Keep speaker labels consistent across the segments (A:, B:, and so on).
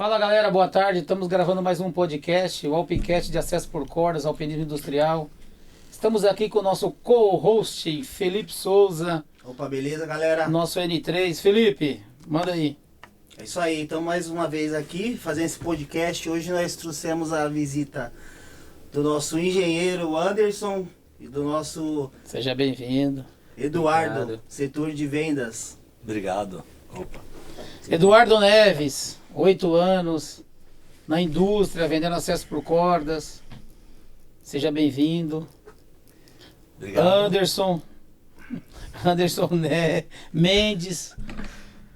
A: Fala galera, boa tarde. Estamos gravando mais um podcast, o Alpicast de acesso por cordas, alpinismo industrial. Estamos aqui com o nosso co-host, Felipe Souza.
B: Opa, beleza, galera?
A: Nosso N3. Felipe, manda aí.
B: É isso aí, então mais uma vez aqui, fazendo esse podcast. Hoje nós trouxemos a visita do nosso engenheiro Anderson e do nosso
A: Seja bem-vindo.
B: Eduardo,
A: Obrigado.
B: setor de vendas.
C: Obrigado. Opa.
A: Eduardo Neves, 8 anos, na indústria, vendendo acesso por cordas. Seja bem-vindo.
C: Obrigado.
A: Anderson Mendes,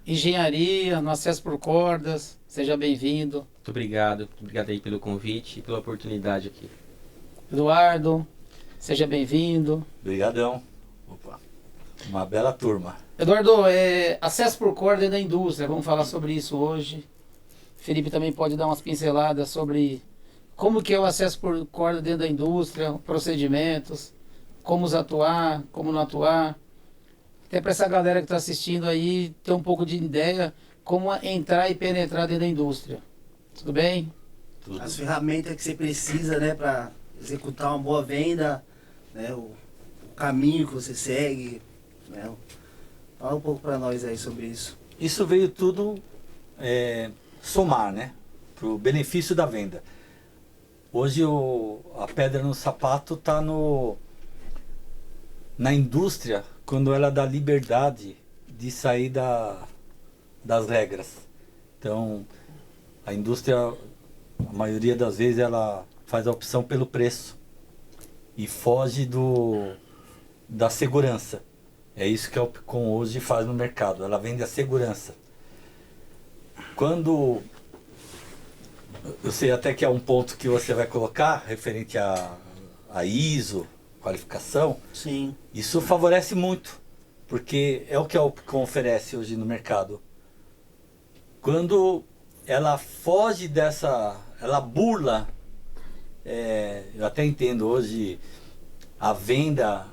A: engenharia, no acesso por cordas. Seja bem-vindo.
D: Muito obrigado aí pelo convite e pela oportunidade aqui.
A: Eduardo, seja bem-vindo.
C: Obrigadão. Opa. Uma bela turma.
A: Eduardo, acesso por corda da indústria, vamos falar sobre isso hoje. Felipe também pode dar umas pinceladas sobre como que é o acesso por corda dentro da indústria, procedimentos, como atuar, como não atuar. Até para essa galera que está assistindo aí ter um pouco de ideia como entrar e penetrar dentro da indústria. Tudo bem?
C: Tudo.
B: As ferramentas que você precisa, né, para executar uma boa venda, né, o caminho que você segue, né. Fala um pouco para nós aí sobre isso.
C: Isso veio tudo somar, né? Para o benefício da venda. Hoje a pedra no sapato está na indústria, quando ela dá liberdade de sair das regras. Então, a indústria, a maioria das vezes, ela faz a opção pelo preço e foge da segurança. É isso que a Opcon hoje faz no mercado, ela vende a segurança. Quando, eu sei até que é um ponto que você vai colocar, referente a ISO, qualificação,
B: Sim.
C: isso favorece muito, porque é o que a Opcon oferece hoje no mercado. Quando ela foge ela burla, eu até entendo hoje a venda,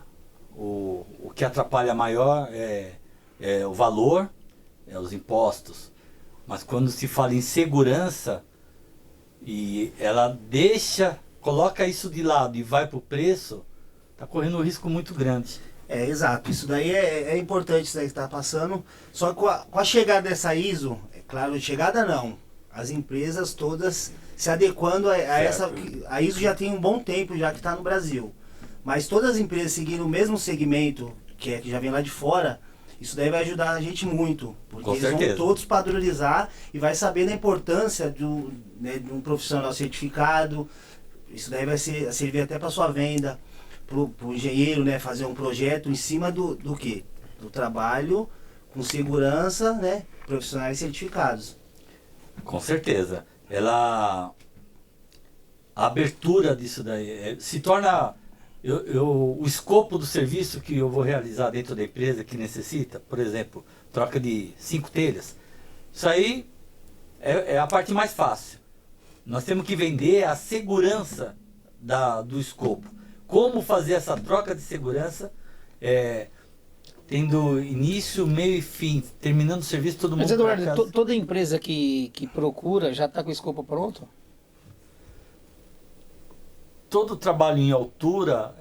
C: o que atrapalha maior é o valor, os impostos. Mas quando se fala em segurança e ela coloca isso de lado e vai para o preço, está correndo um risco muito grande.
B: Exato. Isso daí é importante, isso daí que está passando. Só que com a chegada dessa ISO, é claro, chegada não. As empresas todas se adequando a essa. A ISO já tem um bom tempo já que está no Brasil. Mas todas as empresas seguindo o mesmo segmento, que já vem lá de fora, isso daí vai ajudar a gente muito. Porque
C: Com
B: eles
C: certeza.
B: vão todos padronizar e vai saber da importância de um profissional certificado. Isso daí vai servir até para sua venda, para o engenheiro, né, fazer um projeto em cima do quê? Do trabalho com segurança, né, profissionais certificados.
C: Com certeza. A abertura disso daí se torna... o escopo do serviço que eu vou realizar dentro da empresa que necessita, por exemplo, troca de 5 telhas. Isso aí é a parte mais fácil. Nós temos que vender a segurança do escopo. Como fazer essa troca de segurança, tendo início, meio e fim, terminando o serviço, todo mundo.
A: Mas
C: pra
A: Eduardo,
C: casa.
A: toda empresa que procura já está com o escopo pronto?
C: Todo trabalho em altura,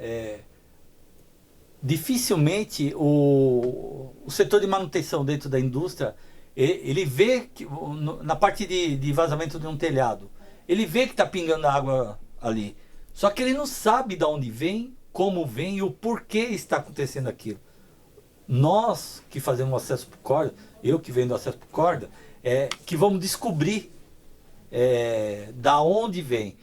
C: dificilmente o setor de manutenção dentro da indústria, ele vê que na parte de vazamento de um telhado, ele vê que está pingando água ali. Só que ele não sabe de onde vem, como vem e o porquê está acontecendo aquilo. Nós que fazemos acesso por corda, eu que vendo acesso por corda, que vamos descobrir da onde vem.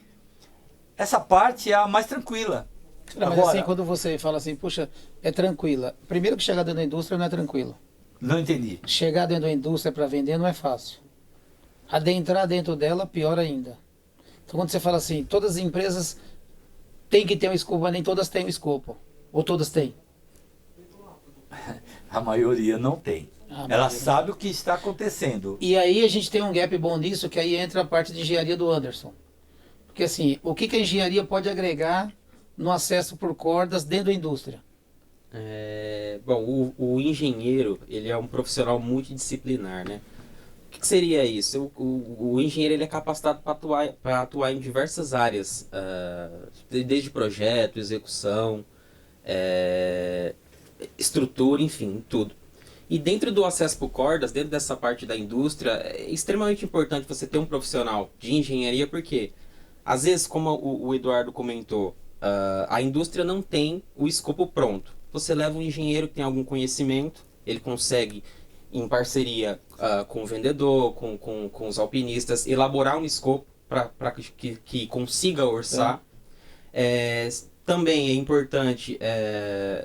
C: Essa parte é a mais tranquila.
A: Não, mas
C: Agora,
A: assim, quando você fala assim, puxa, é tranquila. Primeiro que chegar dentro da indústria não é tranquilo.
C: não entendi.
A: Chegar dentro da indústria para vender não é fácil. Adentrar dentro dela, pior ainda. Então quando você fala assim, todas as empresas têm que ter um escopo, mas nem todas têm um escopo. Ou todas têm?
C: A maioria não tem.
A: A
C: Ela
A: maioria.
C: sabe o que está acontecendo.
A: E aí a gente tem um gap bom nisso, que aí entra a parte de engenharia do Anderson. Porque assim, o que a engenharia pode agregar no acesso por cordas dentro da indústria?
D: Bom, o engenheiro, ele é um profissional multidisciplinar, né? que seria isso? O engenheiro ele é capacitado para atuar em diversas áreas, desde projeto, execução, estrutura, enfim, tudo. E dentro do acesso por cordas, dentro dessa parte da indústria, é extremamente importante você ter um profissional de engenharia, porque às vezes, como o Eduardo comentou, a indústria não tem o escopo pronto. Você leva um engenheiro que tem algum conhecimento, ele consegue, em parceria com o vendedor, com os alpinistas, elaborar um escopo para que consiga orçar. Também é importante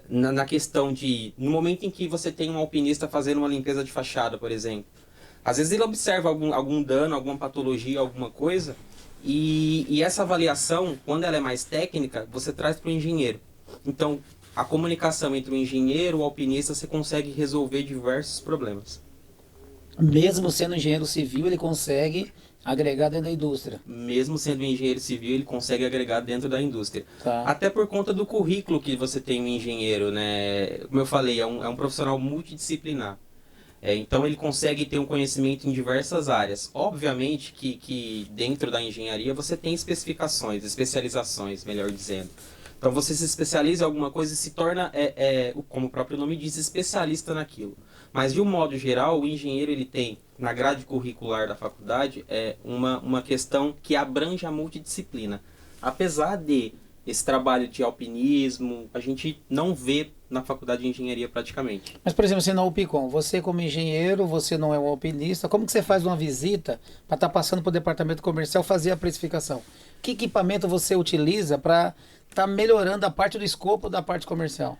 D: na questão de, no momento em que você tem um alpinista fazendo uma limpeza de fachada, por exemplo, às vezes ele observa algum dano, alguma patologia, alguma coisa, e essa avaliação, quando ela é mais técnica, você traz para o engenheiro. Então, a comunicação entre o engenheiro e o alpinista, você consegue resolver diversos problemas.
A: Mesmo sendo engenheiro civil, ele consegue agregar dentro da indústria.
D: Mesmo sendo engenheiro civil, ele consegue agregar dentro da indústria.
A: Tá.
D: Até por conta do currículo que você tem um engenheiro, né? Como eu falei, é um profissional multidisciplinar. Então ele consegue ter um conhecimento em diversas áreas. Obviamente que dentro da engenharia você tem especializações, melhor dizendo. Então você se especializa em alguma coisa e se torna, como o próprio nome diz, especialista naquilo. Mas de um modo geral, o engenheiro ele tem, na grade curricular da faculdade, uma questão que abrange a multidisciplina. Apesar de esse trabalho de alpinismo, a gente não vê na faculdade de engenharia praticamente.
A: Mas, por exemplo, você na UPCOM, você como engenheiro, você não é um alpinista, como que você faz uma visita para estar passando para o departamento comercial fazer a precificação? Que equipamento você utiliza para estar melhorando a parte do escopo da parte comercial?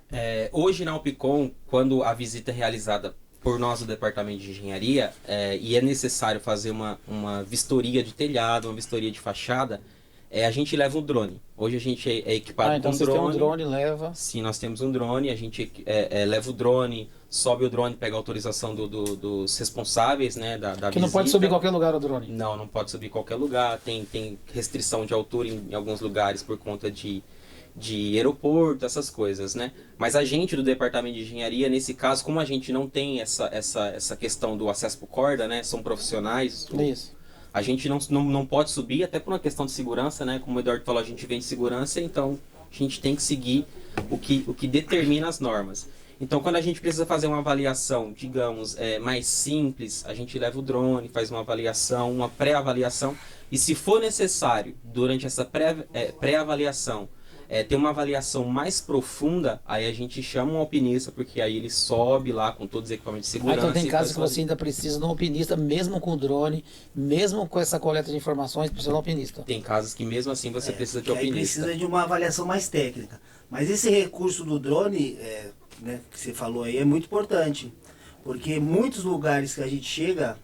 D: Hoje na UPCOM, quando a visita é realizada por nós do departamento de engenharia, e é necessário fazer uma vistoria de telhado, uma vistoria de fachada, a gente leva um drone. Hoje a gente é equipado
A: então
D: com
A: vocês
D: drone.
A: têm um drone, leva.
D: Sim, nós temos um drone, a gente leva o drone, sobe o drone, pega a autorização dos responsáveis, né, da visita.
A: Que não pode subir em qualquer lugar o drone.
D: Não pode subir em qualquer lugar, tem restrição de altura em alguns lugares por conta de aeroporto, essas coisas, né? Mas a gente do departamento de engenharia, nesse caso, como a gente não tem essa questão do acesso por corda, né? São profissionais.
A: Isso.
D: A gente não pode subir, até por uma questão de segurança, né? Como o Eduardo falou, a gente vem de segurança, então a gente tem que seguir o que determina as normas. Então, quando a gente precisa fazer uma avaliação, digamos, mais simples, a gente leva o drone, faz uma avaliação, uma pré-avaliação, e se for necessário, durante essa pré-avaliação, ter uma avaliação mais profunda, aí a gente chama um alpinista, porque aí ele sobe lá com todos os equipamentos de segurança.
A: Então tem casos que você ainda precisa de um alpinista, mesmo com o drone, mesmo com essa coleta de informações, precisa de um alpinista.
D: Tem casos que mesmo assim você precisa de um alpinista.
B: Aí precisa de uma avaliação mais técnica. Mas esse recurso do drone, né, que você falou aí, é muito importante. Porque muitos lugares que a gente chega,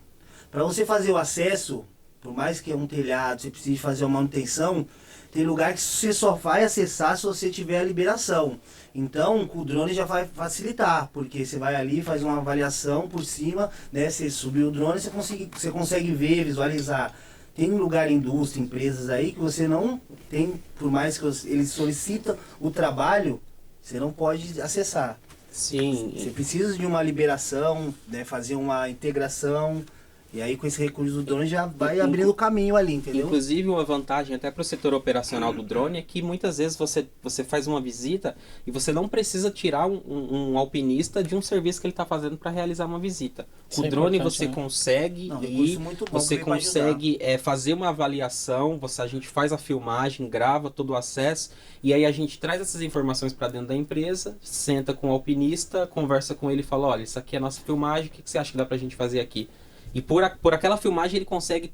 B: para você fazer o acesso, por mais que é um telhado, você precise fazer uma manutenção, tem lugar que você só vai acessar se você tiver a liberação. Então, com o drone já vai facilitar, porque você vai ali, faz uma avaliação por cima, né? Você subiu o drone, você consegue ver, visualizar. Tem lugar, indústria, empresas aí que você não tem, por mais que eles solicitam o trabalho, você não pode acessar.
D: Sim.
B: Você precisa de uma liberação, né? Fazer uma integração. E aí com esse recurso do drone já vai abrindo o caminho ali, entendeu?
D: Inclusive uma vantagem até para o setor operacional do drone é que muitas vezes você faz uma visita e você não precisa tirar um alpinista de um serviço que ele está fazendo para realizar uma visita.
A: Isso
D: O
A: é
D: drone
A: importante,
D: você
A: né?
D: consegue você
B: que vai
D: consegue fazer uma avaliação, a gente faz a filmagem, grava todo o acesso e aí a gente traz essas informações para dentro da empresa, senta com o alpinista, conversa com ele e fala, olha, isso aqui é a nossa filmagem, o que você acha que dá para a gente fazer aqui? E por aquela filmagem ele consegue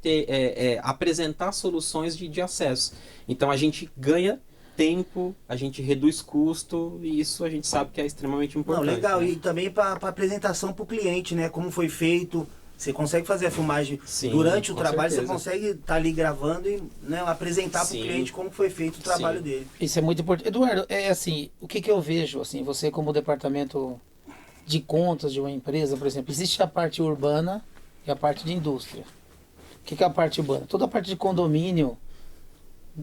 D: apresentar soluções de acesso. Então a gente ganha tempo, a gente reduz custo e isso a gente sabe que é extremamente importante.
B: Não, legal,
D: né?
B: E também para apresentação para o cliente, né? Como foi feito. Você consegue fazer a filmagem durante o trabalho,
D: certeza.
B: você consegue estar ali gravando e, né, apresentar para o
D: Sim.
B: cliente como foi feito o trabalho dele.
A: Isso é muito importante. Eduardo, assim, o que eu vejo, assim, você como departamento de contas de uma empresa, por exemplo, existe a parte urbana e a parte de indústria. O que é a parte urbana? Toda a parte de condomínio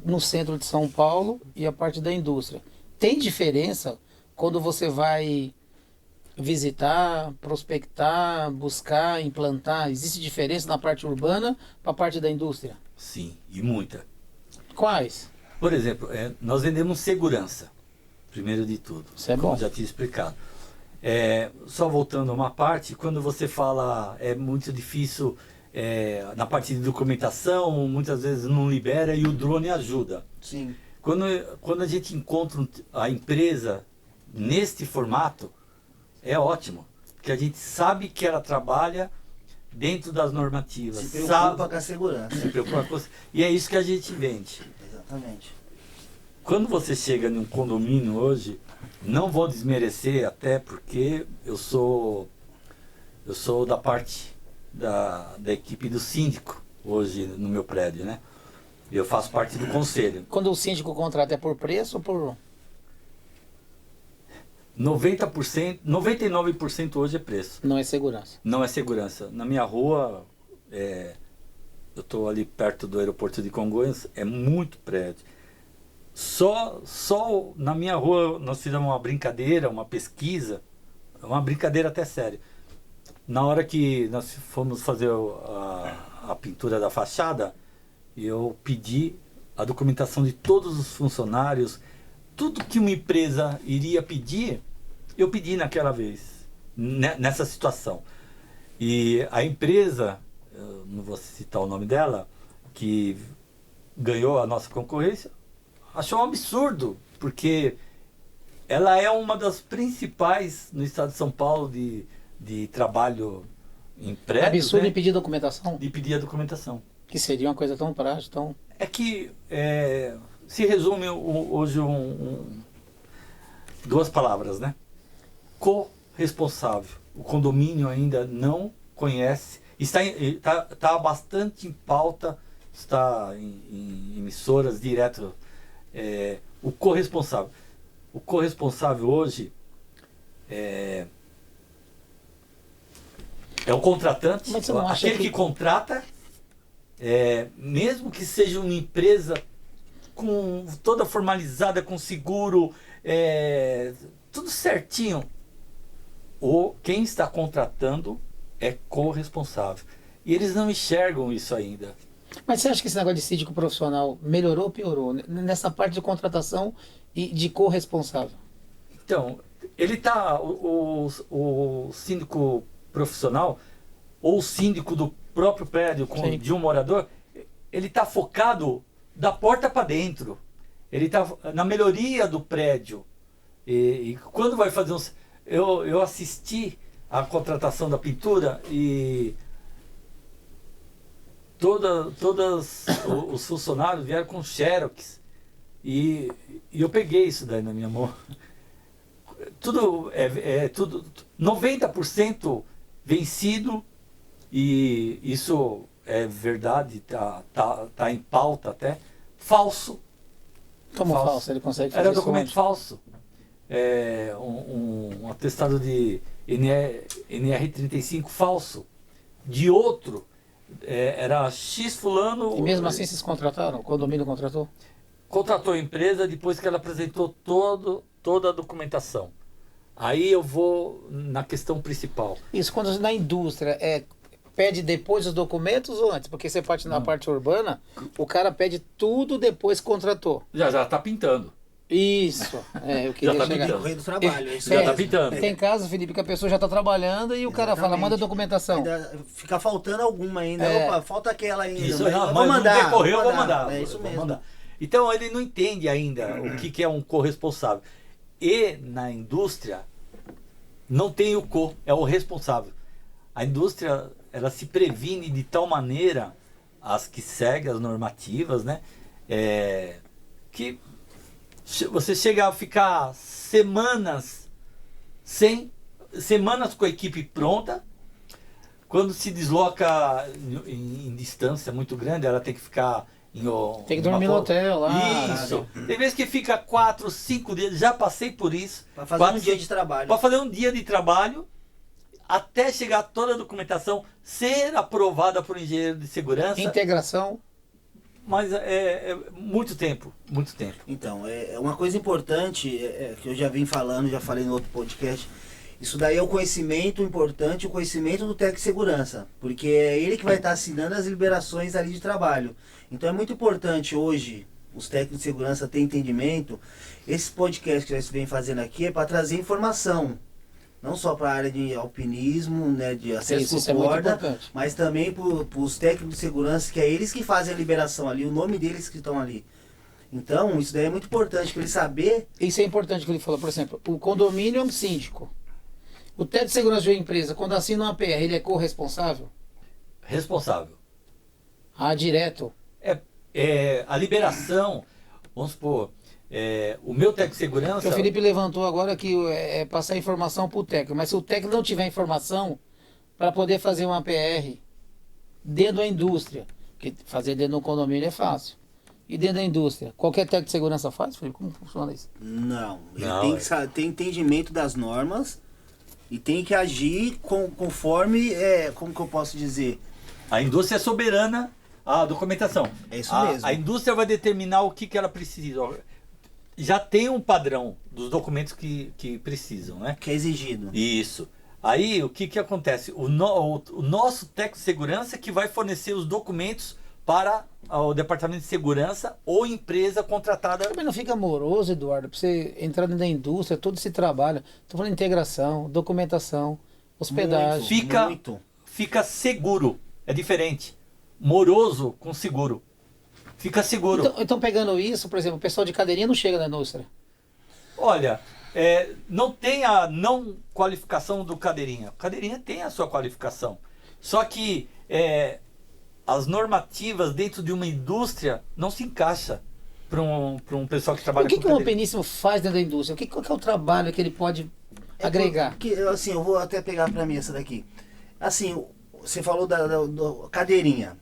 A: no centro de São Paulo e a parte da indústria. Tem diferença quando você vai visitar, prospectar, buscar, implantar? Existe diferença na parte urbana para a parte da indústria?
C: Sim, e muita.
A: Quais?
C: Por exemplo, nós vendemos segurança, primeiro de tudo.
A: Isso é
C: como
A: bom.
C: eu já tinha explicado. Só voltando a uma parte, quando você fala é muito difícil na parte de documentação, muitas vezes não libera e o drone ajuda.
B: Sim.
C: Quando a gente encontra a empresa neste formato, é ótimo, porque a gente sabe que ela trabalha dentro das normativas.
B: Se preocupa
C: sabe,
B: com a segurança.
C: se preocupa com, e é isso que a gente vende.
B: Exatamente.
C: Quando você chega num condomínio hoje, não vou desmerecer, até porque eu sou da parte da equipe do síndico hoje no meu prédio, né? Eu faço parte do conselho.
A: Quando o síndico contrata é por preço ou por...
C: 90%, 99% hoje é preço.
A: Não é segurança.
C: Não é segurança. Na minha rua, eu estou ali perto do aeroporto de Congonhas, é muito prédio. Só na minha rua nós fizemos uma brincadeira, uma pesquisa, uma brincadeira até séria. Na hora que nós fomos fazer a pintura da fachada, eu pedi a documentação de todos os funcionários, tudo que uma empresa iria pedir, eu pedi naquela vez, nessa situação. E a empresa, eu não vou citar o nome dela, que ganhou a nossa concorrência, achou um absurdo, porque ela é uma das principais no estado de São Paulo de trabalho em prédios.
A: Absurdo
C: né?
A: em pedir documentação?
C: De pedir a documentação.
A: Que seria uma coisa tão prática, tão...
C: É que se resume hoje duas palavras, né? Corresponsável. O condomínio ainda não conhece, está bastante em pauta, está em emissoras direto. O corresponsável. O corresponsável hoje é o contratante,
A: Mas você não acha
C: aquele que contrata, mesmo que seja uma empresa com toda formalizada, com seguro, tudo certinho. Quem está contratando é corresponsável. E eles não enxergam isso ainda.
A: Mas você acha que esse negócio de síndico profissional melhorou ou piorou nessa parte de contratação e de corresponsável?
C: Então, ele está, o síndico profissional, ou o síndico do próprio prédio de um morador, ele está focado da porta para dentro. Ele está na melhoria do prédio. E quando vai fazer eu assisti a contratação da pintura e todos os funcionários vieram com xerox. E eu peguei isso daí na minha mão. Tudo 90% vencido, e isso é verdade, tá em pauta até. Falso.
A: Como falso? Ele consegue fazer
C: Era
A: isso
C: documento
A: onde?
C: falso. Um atestado de NR35 falso. De outro, era X fulano.
A: E mesmo assim vocês contrataram? O condomínio contratou?
C: Contratou a empresa depois que ela apresentou toda a documentação. Aí eu vou na questão principal.
A: Isso quando na indústria pede depois os documentos ou antes? Porque você parte na parte urbana, o cara pede tudo depois que contratou.
C: Já está pintando.
A: Isso, eu queria
C: Já tá
A: chegar.
C: pintando.
B: Correio do trabalho, é isso
C: Já
B: mesmo.
C: tá pintando.
A: Tem casos, Felipe, que a pessoa já está trabalhando e o cara fala, manda a documentação.
B: Ainda fica faltando alguma ainda. Opa, falta aquela ainda.
C: Isso,
B: mas
C: não,
B: eu
C: mas no decorrer eu vou mandar.
B: É isso
C: Vou
B: mesmo.
C: mandar. Então ele não entende ainda o que é um corresponsável. E na indústria não tem o é o responsável. A indústria, ela se previne de tal maneira, as que seguem as normativas, né? Que você chega a ficar semanas com a equipe pronta. Quando se desloca em distância muito grande, ela tem que ficar
A: tem que dormir no hotel lá.
C: Isso. Tem vezes que fica 4, 5 dias. Já passei por isso.
B: Para fazer um dia de trabalho.
C: Para fazer um dia de trabalho, até chegar toda a documentação, ser aprovada por engenheiro de segurança.
A: Integração.
C: Mas é muito tempo, muito tempo.
B: Então, uma coisa importante que eu já vim falando, já falei no outro podcast. Isso daí é o conhecimento importante, o conhecimento do técnico de segurança, porque é ele que vai estar assinando as liberações ali de trabalho. Então é muito importante hoje os técnicos de segurança terem entendimento. Esse podcast que nós vem fazendo aqui é para trazer informação, não só para a área de alpinismo, né, de acesso
A: Isso é
B: por
A: muito
B: corda,
A: importante.
B: mas também para os técnicos de segurança, que é eles que fazem a liberação ali, o nome deles que estão ali. Então, isso daí é muito importante para ele saber.
A: Isso é importante que ele falou. Por exemplo, o condomínio é um síndico. O técnico de segurança de uma empresa, quando assina uma PR, ele é corresponsável?
C: Responsável.
A: Ah, direto.
C: A liberação, vamos supor, o meu técnico de segurança...
A: Porque o Felipe levantou agora que é passar informação para o técnico. Mas se o técnico não tiver informação para poder fazer uma PR dentro da indústria, porque fazer dentro do condomínio é fácil. E dentro da indústria, qualquer técnico de segurança faz, Felipe? Como funciona isso?
B: Não, ele
C: Não,
B: tem que ter entendimento das normas e tem que agir conforme, como que eu posso dizer?
C: A indústria é soberana à documentação.
B: É isso mesmo.
C: A indústria vai determinar o que ela precisa. Já tem um padrão dos documentos que precisam, né?
B: Que é exigido.
C: Isso. Aí o que acontece? O nosso técnico de segurança que vai fornecer os documentos para o departamento de segurança ou empresa contratada.
A: Também não fica moroso, Eduardo, para você entrar dentro da indústria, todo esse trabalho. Estou falando de integração, documentação, hospedagem.
C: Fica seguro. É diferente. Moroso com seguro. Fica seguro.
A: Então, pegando isso, por exemplo, o pessoal de cadeirinha não chega na indústria.
C: Olha, não tem a não qualificação do cadeirinha. O cadeirinha tem a sua qualificação. Só que as normativas dentro de uma indústria não se encaixa para um pessoal que trabalha
A: O que
C: com
A: um
C: cadeirinha.
A: alpiníssimo faz dentro da indústria? Qual que é o trabalho que ele pode agregar?
B: Porque, assim, eu vou até pegar para mim essa daqui. Assim, você falou da cadeirinha.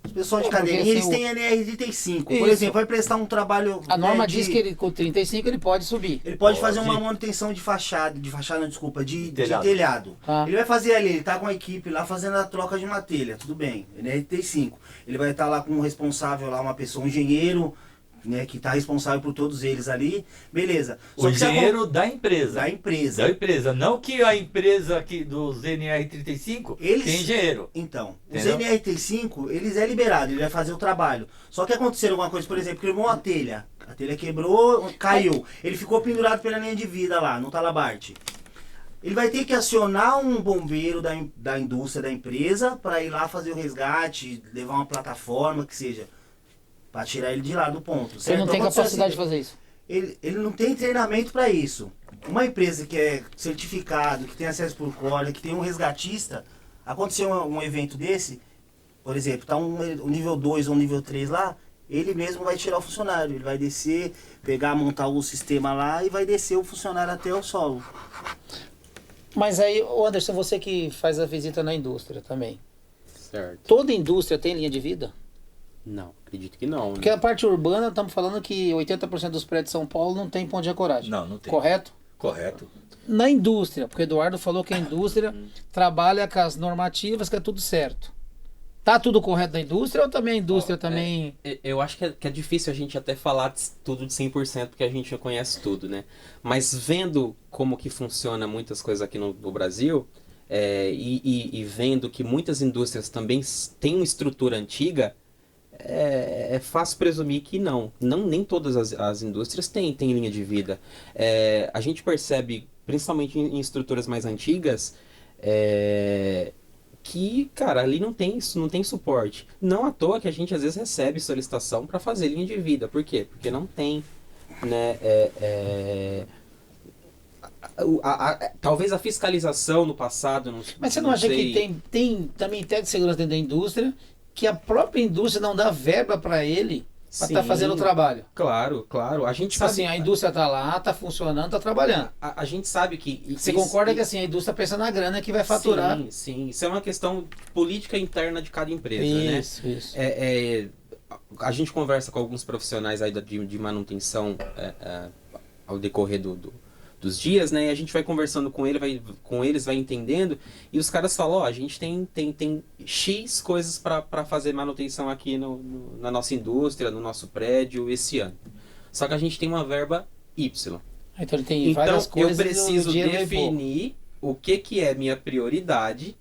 B: Os pessoal de
A: Porque,
B: cadeirinha,
A: assim,
B: eles têm NR35. Por
A: Isso.
B: exemplo, vai prestar um trabalho...
A: A norma
B: né,
A: diz que ele, com 35 ele pode subir.
B: Ele pode fazer
C: Pode.
B: uma manutenção de fachada, não, desculpa, de
C: Telhado.
B: telhado.
A: Ah.
B: Ele vai fazer ali, ele tá com a equipe lá fazendo a troca de uma telha, tudo bem, NR35. Ele vai estar lá com um responsável lá, uma pessoa, um engenheiro, né, que tá responsável por todos eles ali, beleza.
C: O engenheiro da empresa.
B: da empresa.
C: Da empresa. Não que a empresa aqui dos NR35
B: Eles-
C: tem engenheiro.
B: Então,
C: Entendeu?
B: os NR35, eles é liberado, ele vai fazer o trabalho. Só que aconteceu alguma coisa, por exemplo, quebrou uma telha. A telha quebrou, caiu. Ele ficou pendurado pela linha de vida lá, no talabarte. Ele vai ter que acionar um bombeiro da indústria, da empresa, para ir lá fazer o resgate, levar uma plataforma, que seja, para tirar ele de lá do ponto.
A: Você não tem
B: Aconteceu
A: capacidade de
B: assim,
A: fazer isso.
B: ele não tem treinamento para isso. Uma empresa que é certificado, que tem acesso por corda, que tem um resgatista, aconteceu um evento desse, por exemplo, tá um nível 2 ou um nível 3 lá, ele mesmo vai tirar o funcionário, ele vai descer, pegar, montar o sistema lá e vai descer o funcionário até o solo.
A: Mas aí, ô Anderson, você que faz a visita na indústria também.
D: Certo.
A: Toda indústria tem linha de vida?
D: Não, acredito que não.
A: Porque
D: Né?
A: a parte urbana, estamos falando que 80% dos prédios de São Paulo não tem ponto de ancoragem.
C: Não tem.
A: Correto?
C: Correto.
A: Na indústria, porque o Eduardo falou que a indústria trabalha com as normativas, que é tudo certo. Tá tudo correto na indústria ou também a indústria também...
D: Eu acho que é difícil a gente até falar tudo de 100%, porque a gente já conhece tudo, né? Mas vendo como que funciona muitas coisas aqui no Brasil, e vendo que muitas indústrias também têm uma estrutura antiga, é fácil presumir que nem todas as indústrias têm linha de vida. A gente percebe, principalmente em estruturas mais antigas, que, cara, ali não tem suporte. Não à toa que a gente às vezes recebe solicitação para fazer linha de vida. Por quê? Porque não tem, né? Talvez a fiscalização no passado...
A: Mas você não acha
D: sei.
A: que tem também técnico de segurança dentro da indústria, que a própria indústria não dá verba para ele para estar
D: Sim.
A: fazendo o trabalho?
D: Claro. A gente
A: Tipo
D: sabe...
A: assim, a indústria tá lá, tá funcionando, tá trabalhando.
D: A gente sabe que...
A: Você concorda que assim, a indústria pensa na grana que vai faturar?
D: Sim. Isso é uma questão política interna de cada empresa, né?
A: Isso.
D: A gente conversa com alguns profissionais aí de manutenção ao decorrer dos dias, né? E a gente vai conversando com eles, vai entendendo, e os caras falam, a gente tem X coisas para fazer manutenção aqui na nossa indústria, no nosso prédio esse ano. Só que a gente tem uma verba Y.
A: Então ele tem várias
D: Então
A: coisas.
D: eu preciso
A: e o dinheiro vem pouco.
D: definir o que é minha prioridade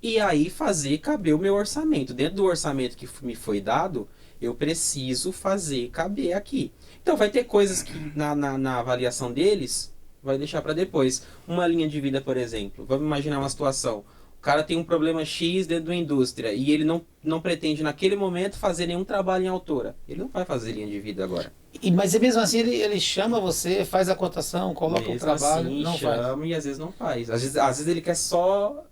D: e aí fazer caber o meu orçamento. Dentro do orçamento que me foi dado, eu preciso fazer caber aqui. Então vai ter coisas que na avaliação deles vai deixar para depois. Uma linha de vida, por exemplo. Vamos imaginar uma situação. O cara tem um problema X dentro da indústria e ele não pretende naquele momento fazer nenhum trabalho em altura. Ele não vai fazer linha de vida agora.
A: Mas mesmo assim ele chama você, faz a cotação, coloca
D: Mesmo
A: o trabalho,
D: assim,
A: não
D: chama
A: faz.
D: e às vezes não faz. Às vezes ele quer só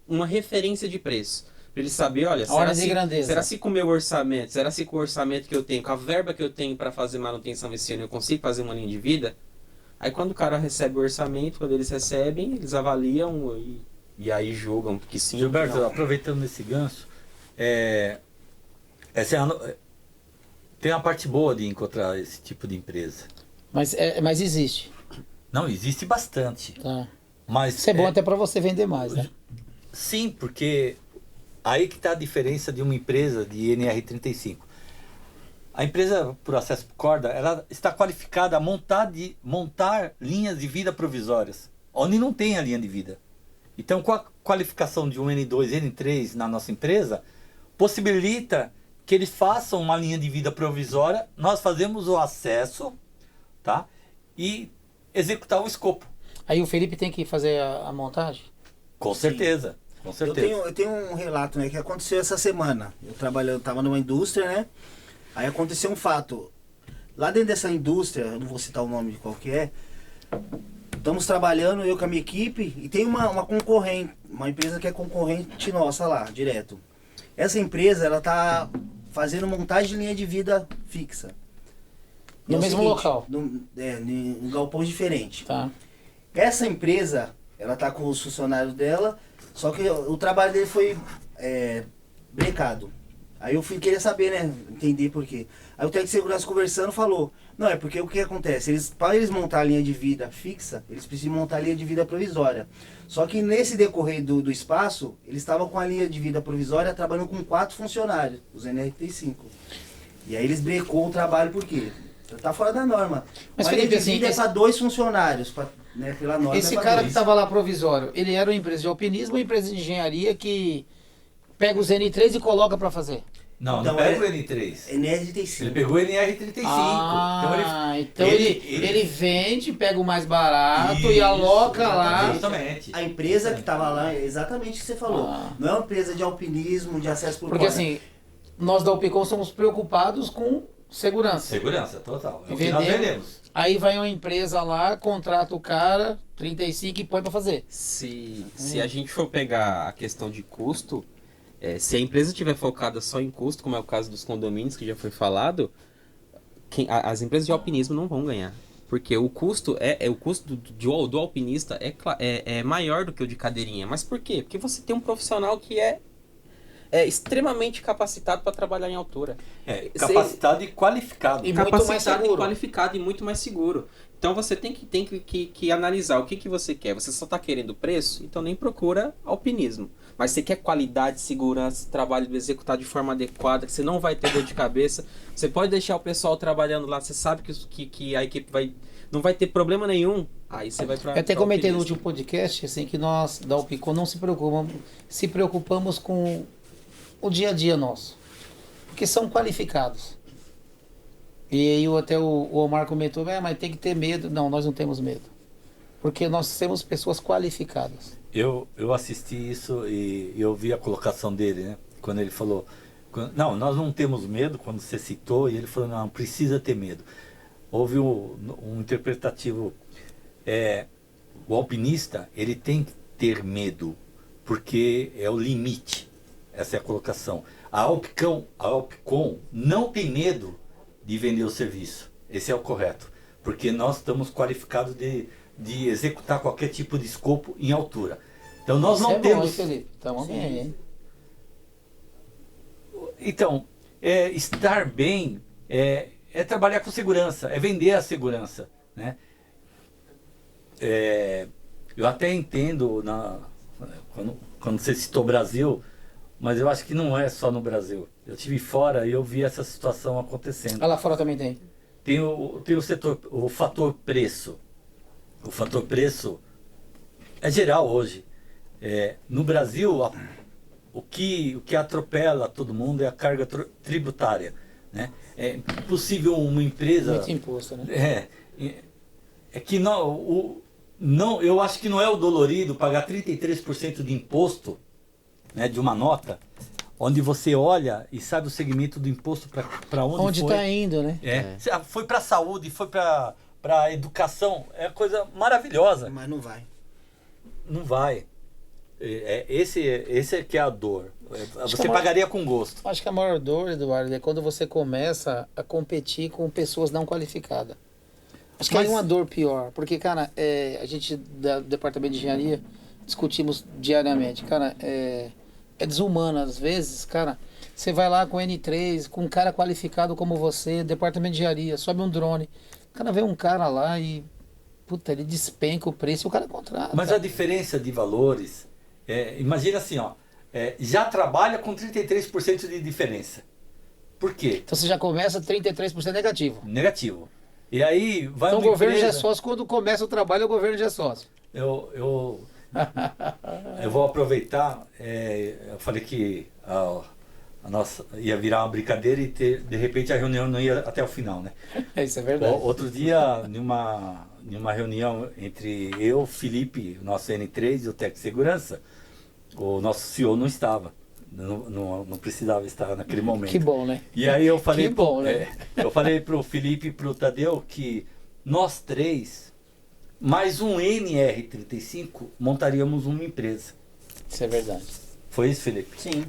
D: uma referência de preço. Pra ele saber, olha,
A: Ordem de grandeza.
D: será se com o meu orçamento, será se com o orçamento que eu tenho, com a verba que eu tenho para fazer manutenção esse ano, eu consigo fazer uma linha de vida? Aí quando o cara recebe o orçamento, quando eles recebem, eles avaliam e aí julgam que sim.
C: Gilberto,
D: não.
C: aproveitando esse gancho, tem uma parte boa de encontrar esse tipo de empresa.
A: Mas existe.
C: Não, existe bastante.
A: Tá.
C: Mas
A: Isso é bom até para você vender mais, né?
C: sim, porque aí que está a diferença de uma empresa de NR35. A empresa por acesso por corda, ela está qualificada a montar linhas de vida provisórias, onde não tem a linha de vida. Então, com a qualificação de um N2, N3 na nossa empresa, possibilita que eles façam uma linha de vida provisória, nós fazemos o acesso, tá? E executar o escopo.
A: Aí o Felipe tem que fazer a montagem?
C: Com certeza, com certeza.
B: Eu tenho um relato, né, que aconteceu essa semana. Eu estava numa indústria, né? Aí aconteceu um fato. Lá dentro dessa indústria, eu não vou citar o nome de qual que é, estamos trabalhando, eu com a minha equipe, e tem uma concorrente, uma empresa que é concorrente nossa lá, direto. Essa empresa, ela tá fazendo montagem de linha de vida fixa.
A: No
B: É o
A: mesmo
B: seguinte,
A: local?
B: Em galpões diferentes.
A: Tá.
B: Essa empresa, ela tá com os funcionários dela, só que o trabalho dele foi brecado. Aí eu queria saber, né, entender por quê. Aí o técnico de segurança conversando falou, não, é porque o que acontece, para eles montar a linha de vida fixa, eles precisam montar a linha de vida provisória. Só que nesse decorrer do espaço, eles estavam com a linha de vida provisória trabalhando com 4 funcionários, os NR35. E aí eles brecou o trabalho por quê? Tá fora da norma.
A: Mas,
B: a linha
A: Felipe,
B: de vida
A: assim,
B: é para 2 funcionários, né, pela norma.
A: Esse
B: é pra
A: cara que
B: dois.
A: estava lá provisório, ele era uma empresa de alpinismo ou uma empresa de engenharia que pega os N3 e coloca para fazer?
C: Não,
B: Então,
C: não pega o N3.
B: NR35.
C: Ele pegou o NR35.
A: Então ele vende, pega o mais barato e
C: Isso,
A: aloca lá.
C: Exatamente.
B: A empresa que estava lá, é exatamente o que você falou.
A: Ah.
B: Não é uma empresa de alpinismo, de acesso por
A: Porque
B: corda.
A: assim, nós da Upicom somos preocupados com segurança.
C: Segurança, total. É o que
A: Vendemos.
C: nós vendemos.
A: Aí vai uma empresa lá, contrata o cara, 35 e põe para fazer.
D: Se a gente for pegar a questão de custo, se a empresa estiver focada só em custo, como é o caso dos condomínios que já foi falado, as empresas de alpinismo não vão ganhar. Porque o custo o custo do alpinista é maior do que o de cadeirinha. Mas por quê? Porque você tem um profissional que é extremamente capacitado para trabalhar em altura.
C: Capacitado e qualificado.
A: E muito mais
D: Capacitado e
A: seguro.
D: qualificado e muito mais seguro. Então você tem que analisar o que você quer. Você só está querendo preço, então nem procura alpinismo. Mas você quer qualidade, segurança, trabalho executado de forma adequada, que você não vai ter dor de cabeça. Você pode deixar o pessoal trabalhando lá, você sabe que a equipe não vai ter problema nenhum. Aí você vai para.
A: Eu até comentei no último podcast assim, que nós da Upicom não se preocupamos com o dia a dia nosso. Porque são qualificados. E aí até o Omar comentou, mas tem que ter medo. Não, nós não temos medo. Porque nós temos pessoas qualificadas.
C: Eu assisti isso e eu vi a colocação dele, né? Quando ele falou, não, nós não temos medo, quando você citou, e ele falou, não, precisa ter medo. Houve um interpretativo, o alpinista, ele tem que ter medo, porque é o limite, essa é a colocação. A Alpicom não tem medo de vender o serviço, esse é o correto, porque nós estamos qualificados de executar qualquer tipo de escopo em altura. Então nós não temos.
A: Bom, hein, Felipe? Estamos bem, hein?
C: Então, estar bem é trabalhar com segurança, é vender a segurança, né? Eu até entendo quando você citou Brasil, mas eu acho que não é só no Brasil. Eu estive fora e eu vi essa situação acontecendo.
A: Ah, lá fora também tem.
C: Tem o fator preço. O fator preço é geral hoje. No Brasil, o que atropela todo mundo é a carga tributária, né? É impossível uma empresa...
A: Muito imposto, né?
C: É que não, eu acho que não é o dolorido pagar 33% de imposto, né, de uma nota, onde você olha e sabe o segmento do imposto para onde foi.
A: Está indo, né?
C: Foi para a saúde, foi para a educação, é coisa maravilhosa.
B: Mas não vai.
C: Não vai. Esse é que é a dor.
A: Acho
C: Você
A: que
C: pagaria com gosto.
A: Acho que a maior dor, Eduardo, é quando você começa a competir com pessoas não qualificadas. Acho que é uma dor pior, porque, cara, a gente do departamento de engenharia discutimos diariamente, cara, é desumano às vezes, cara. Você vai lá com N3, com um cara qualificado como você, departamento de engenharia, sobe um drone, o cara vê um cara lá e, puta, ele despenca o preço e o cara contrata.
C: Mas a diferença de valores, imagina assim, ó, já trabalha com 33% de diferença. Por quê?
A: Então você já começa 33% negativo.
C: Negativo. E aí vai
A: então
C: uma
A: o governo
C: empresa...
A: já é sócio, quando começa o trabalho, o governo já é sócio.
C: Eu vou aproveitar, eu falei que a nossa ia virar uma brincadeira e de repente a reunião não ia até o final, né?
A: Isso é verdade.
C: Outro dia, numa reunião entre eu, Felipe, o nosso N3 e o Tec Segurança, o nosso CEO não estava. Não precisava estar naquele momento.
A: Que bom, né?
C: E aí eu falei,
A: que bom, né?
C: Eu falei pro Felipe e pro Tadeu que nós três, mais um NR35, montaríamos uma empresa.
A: Isso é verdade.
C: Foi isso, Felipe?
B: Sim.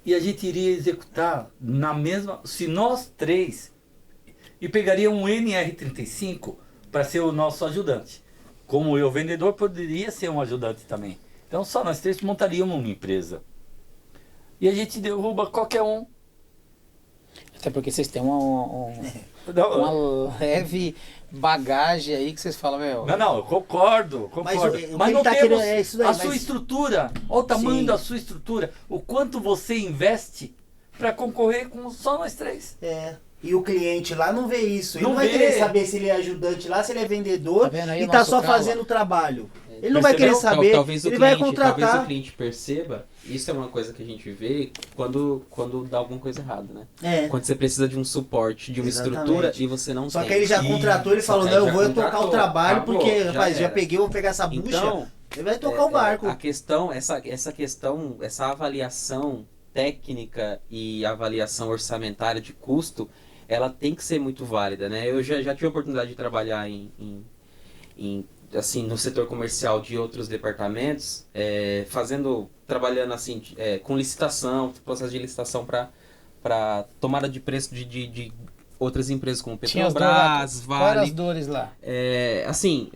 C: E a gente iria executar na mesma... Se nós três... E pegaria um NR35 para ser o nosso ajudante. Como eu, vendedor, poderia ser um ajudante também. Então só nós três montaríamos uma empresa. E a gente derruba qualquer um.
A: Até porque vocês têm uma leve bagagem aí que vocês falam, meu...
C: Não, eu concordo. Mas não
B: tá
C: temos
B: isso daí,
C: sua estrutura. Olha o tamanho da sua estrutura. O quanto você investe para concorrer com só nós três.
B: E o cliente lá não vê isso. Ele
C: Não
B: não vai
C: vê.
B: querer saber se ele é ajudante lá, se ele é vendedor
A: aí
B: e
A: o
B: tá
A: nosso
B: só
A: cara?
B: fazendo o trabalho. Ele não vai querer saber,
D: Talvez
B: ele vai
D: talvez o
B: contratar.
D: cliente perceba, isso é uma coisa que a gente vê quando dá alguma coisa errada, né? Quando você precisa de um suporte, de uma estrutura e você não tem.
B: Só que ele já contratou, ele falou, não, eu vou tocar o trabalho,
D: acabou,
B: porque,
D: já
B: rapaz, já
D: era.
B: peguei, vou pegar essa bucha,
D: Então,
B: ele vai tocar o barco.
D: A questão, essa avaliação técnica e avaliação orçamentária de custo, ela tem que ser muito válida, né? Eu já tive a oportunidade de trabalhar assim, no setor comercial de outros departamentos, trabalhando assim, com licitação, processo de licitação para tomada de preço de outras empresas como Petrobras,
A: Quais eram as
D: Vale.
A: dores lá?
D: Assim,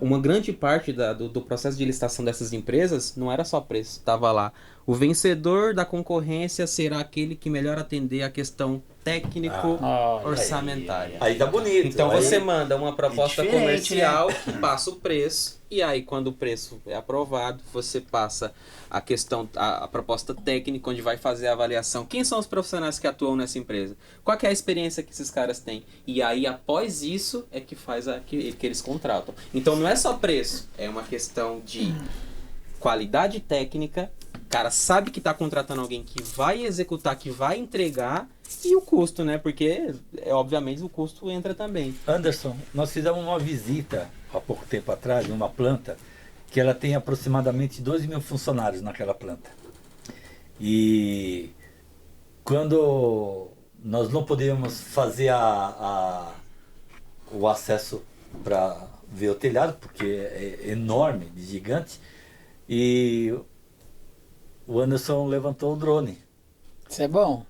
D: uma grande parte do processo de licitação dessas empresas não era só preço, estava lá. O vencedor da concorrência será aquele que melhor atender a questão técnico-orçamentária.
C: Aí tá bonito.
D: Então
C: aí...
D: você manda uma proposta
B: diferente,
D: comercial que passa o preço, e aí quando o preço é aprovado, você passa a proposta técnica, onde vai fazer a avaliação. Quem são os profissionais que atuam nessa empresa? Qual que é a experiência que esses caras têm? E aí, após isso, é que faz que eles contratam. Então não é só preço, é uma questão de qualidade técnica. O cara sabe que está contratando alguém que vai executar, que vai entregar, e o custo, né? Porque, obviamente, o custo entra também.
C: Anderson, nós fizemos uma visita há pouco tempo atrás numa planta que ela tem aproximadamente 2.000 funcionários naquela planta. E quando nós não podíamos fazer o acesso para ver o telhado, porque é enorme, gigante, e o Anderson levantou o drone.
A: Isso é bom.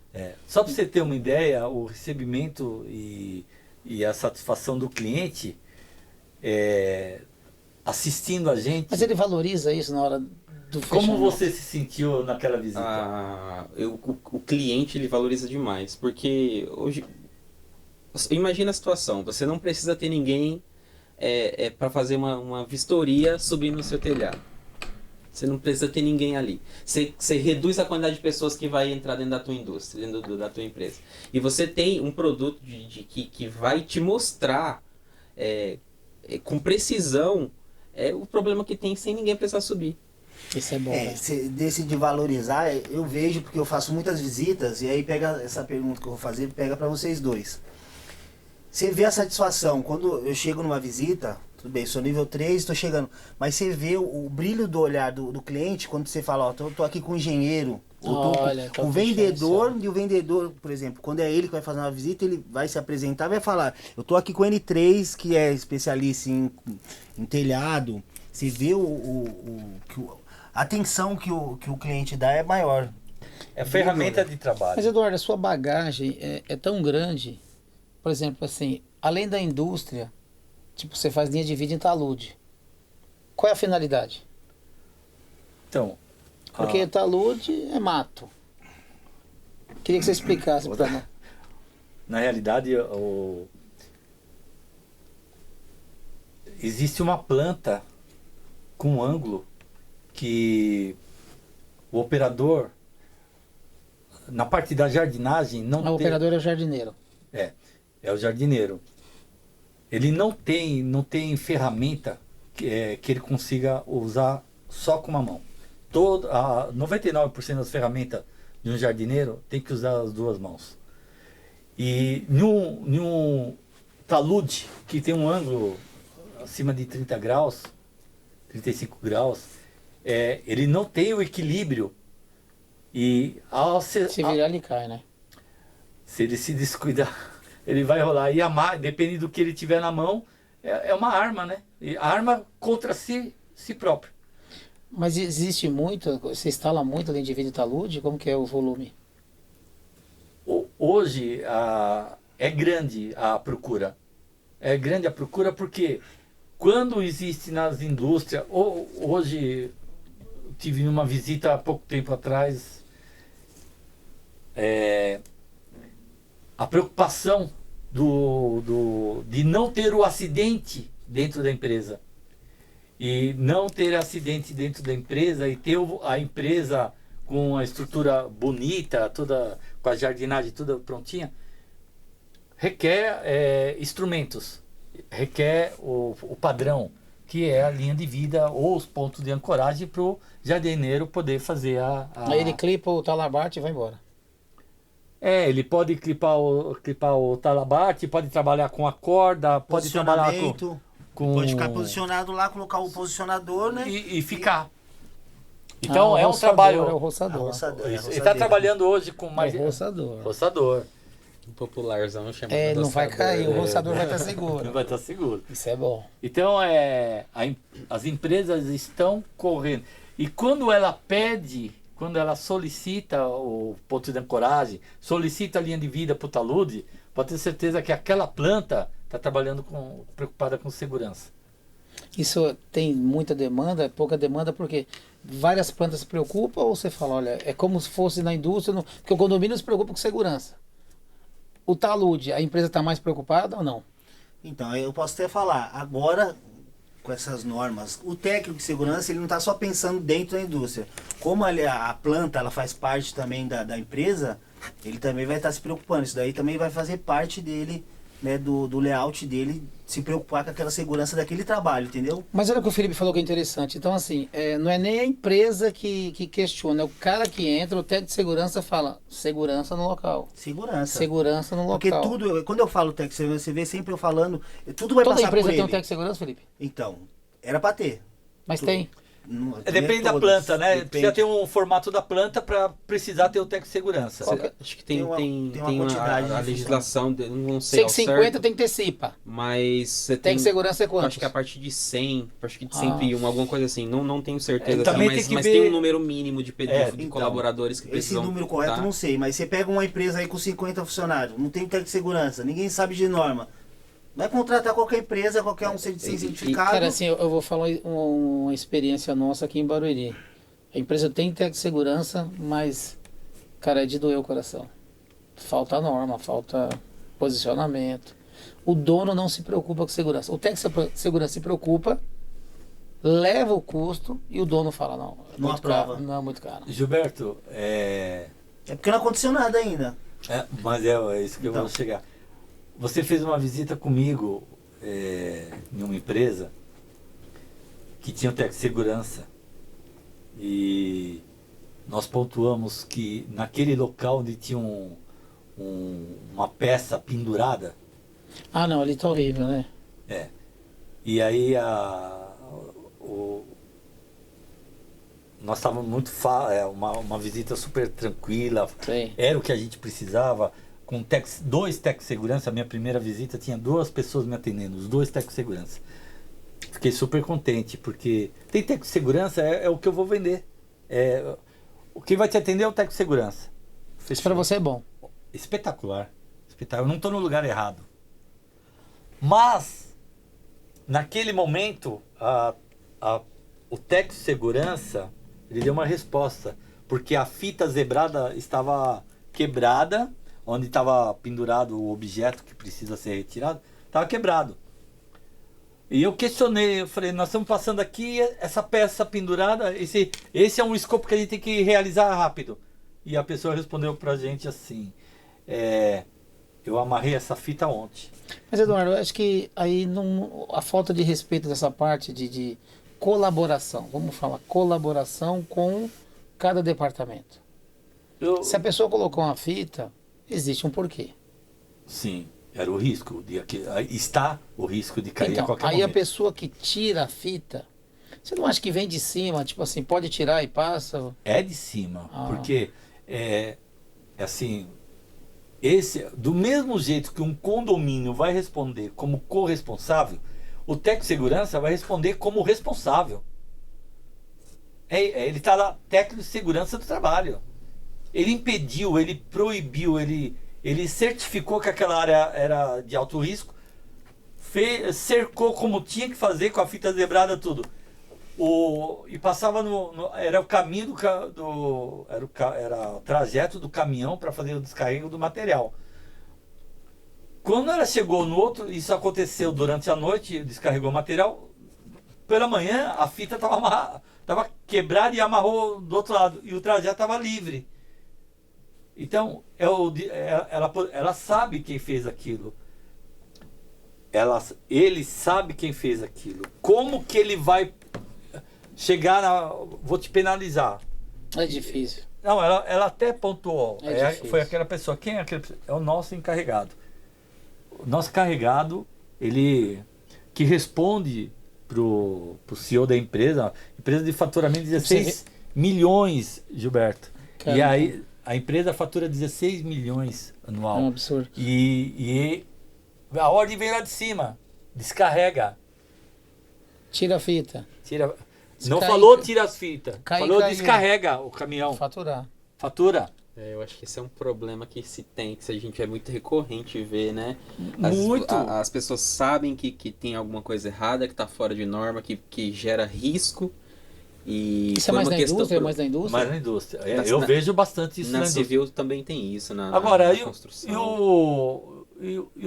C: Só para você ter uma ideia, o recebimento e a satisfação do cliente assistindo a gente.
A: Mas ele valoriza isso na hora do fechamento?
C: Como você se sentiu naquela visita?
D: O cliente, ele valoriza demais, porque hoje, imagina a situação, você não precisa ter ninguém para fazer uma vistoria subindo no seu telhado. Você não precisa ter ninguém ali. Você reduz a quantidade de pessoas que vai entrar dentro da tua indústria, dentro da tua empresa. E você tem um produto que vai te mostrar com precisão É o problema que tem sem ninguém precisar subir.
A: Isso é bom. Né?
B: Desse de valorizar, eu vejo porque eu faço muitas visitas, e aí pega essa pergunta que eu vou fazer, pega para vocês dois. Você vê a satisfação, quando eu chego numa visita, tudo bem, sou nível 3, estou chegando, mas você vê o brilho do olhar do cliente, quando você fala, ó, tô aqui com o engenheiro,
A: Olha,
B: o vendedor, e o vendedor, por exemplo, quando é ele que vai fazer uma visita, ele vai se apresentar, vai falar, eu tô aqui com o N3, que é especialista em telhado, você vê a atenção que o cliente dá é maior.
C: É ferramenta de trabalho.
A: Mas, Eduardo, a sua bagagem é tão grande, por exemplo, assim, além da indústria, tipo, você faz linha de vídeo em talude. Qual é a finalidade?
C: Então,
A: Porque talude é mato. Queria que você explicasse para nós.
C: na realidade, existe uma planta com ângulo que o operador, na parte da jardinagem, não
A: O
C: tem...
A: operador é o jardineiro.
C: É o jardineiro. Ele não tem ferramenta que ele consiga usar só com uma mão. 99% das ferramentas de um jardineiro tem que usar as duas mãos. E num talude que tem um ângulo acima de 30 graus, 35 graus, ele não tem o equilíbrio. E
A: Se virar, ele cai, né?
C: se ele se descuidar, ele vai rolar. E depende do que ele tiver na mão, é uma arma, né? E a arma contra si próprio.
A: Mas existe muito, você instala muito além de vídeo talude? Como que é o volume?
C: Hoje é grande a procura. É grande a procura porque quando existe nas indústrias, hoje tive uma visita há pouco tempo atrás, a preocupação de não ter o acidente dentro da empresa. E não ter acidente dentro da empresa e ter a empresa com a estrutura bonita, toda com a jardinagem toda prontinha, requer instrumentos, requer o padrão, que é a linha de vida ou os pontos de ancoragem para o jardineiro poder fazer
A: Aí ele clipa o talabarte e vai embora.
C: ele pode clipar o talabarte, pode trabalhar com a corda, pode trabalhar com...
B: Pode ficar posicionado lá, colocar o posicionador, né?
C: E ficar. Então
A: o
C: é um
A: roçador,
C: trabalho...
A: É o roçador.
C: Ele está trabalhando hoje com mais...
A: É o roçador.
C: Roçador.
D: O popularzão chama
A: Ele não vai cair, o
C: É.
A: roçador vai estar seguro.
C: Não vai estar seguro.
A: Isso é bom.
C: Então as empresas estão correndo. E quando ela pede, quando ela solicita o ponto de ancoragem, solicita a linha de vida para o talude, pode ter certeza que aquela planta está trabalhando preocupada com segurança.
A: Isso tem muita demanda, pouca demanda, porque várias plantas se preocupam, ou você fala, olha, é como se fosse na indústria, porque o condomínio se preocupa com segurança. O talude, a empresa está mais preocupada ou não?
B: Então, eu posso até falar, agora, com essas normas, o técnico de segurança, ele não está só pensando dentro da indústria. Como a planta, ela faz parte também da empresa, ele também vai estar se preocupando. Isso daí também vai fazer parte dele, né, do layout dele, se preocupar com aquela segurança daquele trabalho, entendeu?
A: Mas olha o que o Felipe falou que é interessante. Então, assim, não é nem a empresa que questiona, é o cara que entra, o técnico de segurança fala, segurança no local.
B: Segurança.
A: Segurança no
B: Porque
A: local.
B: tudo, quando eu falo técnico de segurança, você vê sempre eu falando, tudo vai
A: Toda
B: passar
A: empresa
B: por
A: tem um
B: ele.
A: técnico de segurança, Felipe?
B: Então, era para ter.
A: Mas
B: Tu-
A: tem.
C: Depende da
B: todas,
C: planta, né?
B: depende.
C: Precisa ter um formato da planta para precisar ter o técnico de segurança.
D: Acho que tem
B: Tem uma
D: uma
B: quantidade de
D: a
B: função.
D: legislação, não sei ao
A: 150
D: certo,
A: tem que ter CIPA.
D: mas você
A: Tem que segurança é quanto?
D: acho que a partir de 100, acho que de 101, alguma coisa assim, não tenho certeza,
C: Também
D: assim,
C: tem que
D: mas
C: ver-
D: tem um número mínimo de
B: então,
D: colaboradores que
B: Esse
D: precisam
B: número correto eu
D: tá?
B: não sei, mas você pega uma empresa aí com 50 funcionários, não tem técnico de segurança, ninguém sabe de norma. Vai contratar qualquer empresa, qualquer um sem certificado.
A: Cara, assim, eu vou falar uma experiência nossa aqui em Barueri. A empresa tem técnico de segurança, mas, cara, é de doer o coração. Falta norma, falta posicionamento. O dono não se preocupa com segurança. O técnico de segurança se preocupa, leva o custo e o dono fala, não, é
B: Não
A: muito
B: aprova.
A: caro, não é muito caro.
C: Gilberto,
B: É porque não aconteceu nada ainda.
C: mas é isso que eu
B: Então.
C: vou chegar. Você fez uma visita comigo em uma empresa que tinha o técnico de segurança. E nós pontuamos que naquele local onde tinha uma peça pendurada,
A: Ah, não, ali tá horrível, né?
C: e aí nós estávamos muito uma visita super tranquila,
A: Sei.
C: era o que a gente precisava, com dois técnicos de segurança. A minha primeira visita tinha 2 pessoas me atendendo, os 2 técnicos de segurança. Fiquei super contente, porque tem técnico de segurança, é o que eu vou vender. O que vai te atender é o técnico de segurança.
A: Isso pra você é bom.
C: Espetacular. Espetacular. Eu não estou no lugar errado. Mas, naquele momento, o técnico de segurança, ele deu uma resposta. Porque a fita zebrada estava quebrada, onde estava pendurado o objeto que precisa ser retirado, estava quebrado. E eu questionei, eu falei, nós estamos passando aqui, essa peça pendurada, esse é um escopo que a gente tem que realizar rápido. E a pessoa respondeu pra gente assim, eu amarrei essa fita ontem.
A: Mas, Eduardo, eu acho que aí a falta de respeito dessa parte de colaboração, vamos falar, colaboração com cada departamento. Se a pessoa colocou uma fita, existe um porquê.
C: Sim, era o risco, está o risco de cair
A: Então,
C: a qualquer
A: aí
C: momento.
A: a pessoa que tira a fita, você não acha que vem de cima, tipo assim, pode tirar e passa?
C: É de cima,
A: Ah.
C: porque assim, do mesmo jeito que um condomínio vai responder como corresponsável, o técnico de segurança vai responder como responsável. Ele está lá, técnico de segurança do trabalho. Ele impediu, ele proibiu, ele certificou que aquela área era de alto risco, cercou como tinha que fazer com a fita zebrada, tudo. E passava era o caminho era o trajeto do caminhão para fazer o descarrego do material. Quando ela chegou no outro, isso aconteceu durante a noite, descarregou o material, pela manhã a fita estava quebrada e amarrou do outro lado, e o trajeto estava livre. Então, ela sabe quem fez aquilo. Ele sabe quem fez aquilo. Como que ele vai chegar vou te penalizar?
A: É difícil.
C: Não, ela até pontuou.
A: Difícil.
C: Foi aquela pessoa. Quem é aquele? É o nosso encarregado. O nosso encarregado, ele que responde pro CEO da empresa de faturamento de 16 milhões, Gilberto.
A: Caramba.
C: E aí a empresa fatura 16 milhões anual.
A: É um absurdo.
C: E a ordem vem lá de cima. Descarrega.
A: Tira a fita.
C: Tira. Não
A: Cai-
C: falou tira as fitas.
A: cai-
C: Falou
A: caiu.
C: descarrega o caminhão.
A: Faturar.
C: Fatura.
D: Eu acho que esse é um problema que se a gente é muito recorrente ver, né?
C: Muito.
D: As pessoas sabem que tem alguma coisa errada, que está fora de norma, que gera risco. E
A: Isso é
D: foi
A: mais
D: uma
A: na
D: questão
A: indústria? Mais na indústria?
C: Mas na indústria.
D: Na-
C: Eu
D: na-
C: vejo bastante isso
D: na
C: na indústria.
D: civil também tem isso,
C: Agora,
D: na
C: e
D: construção.
C: o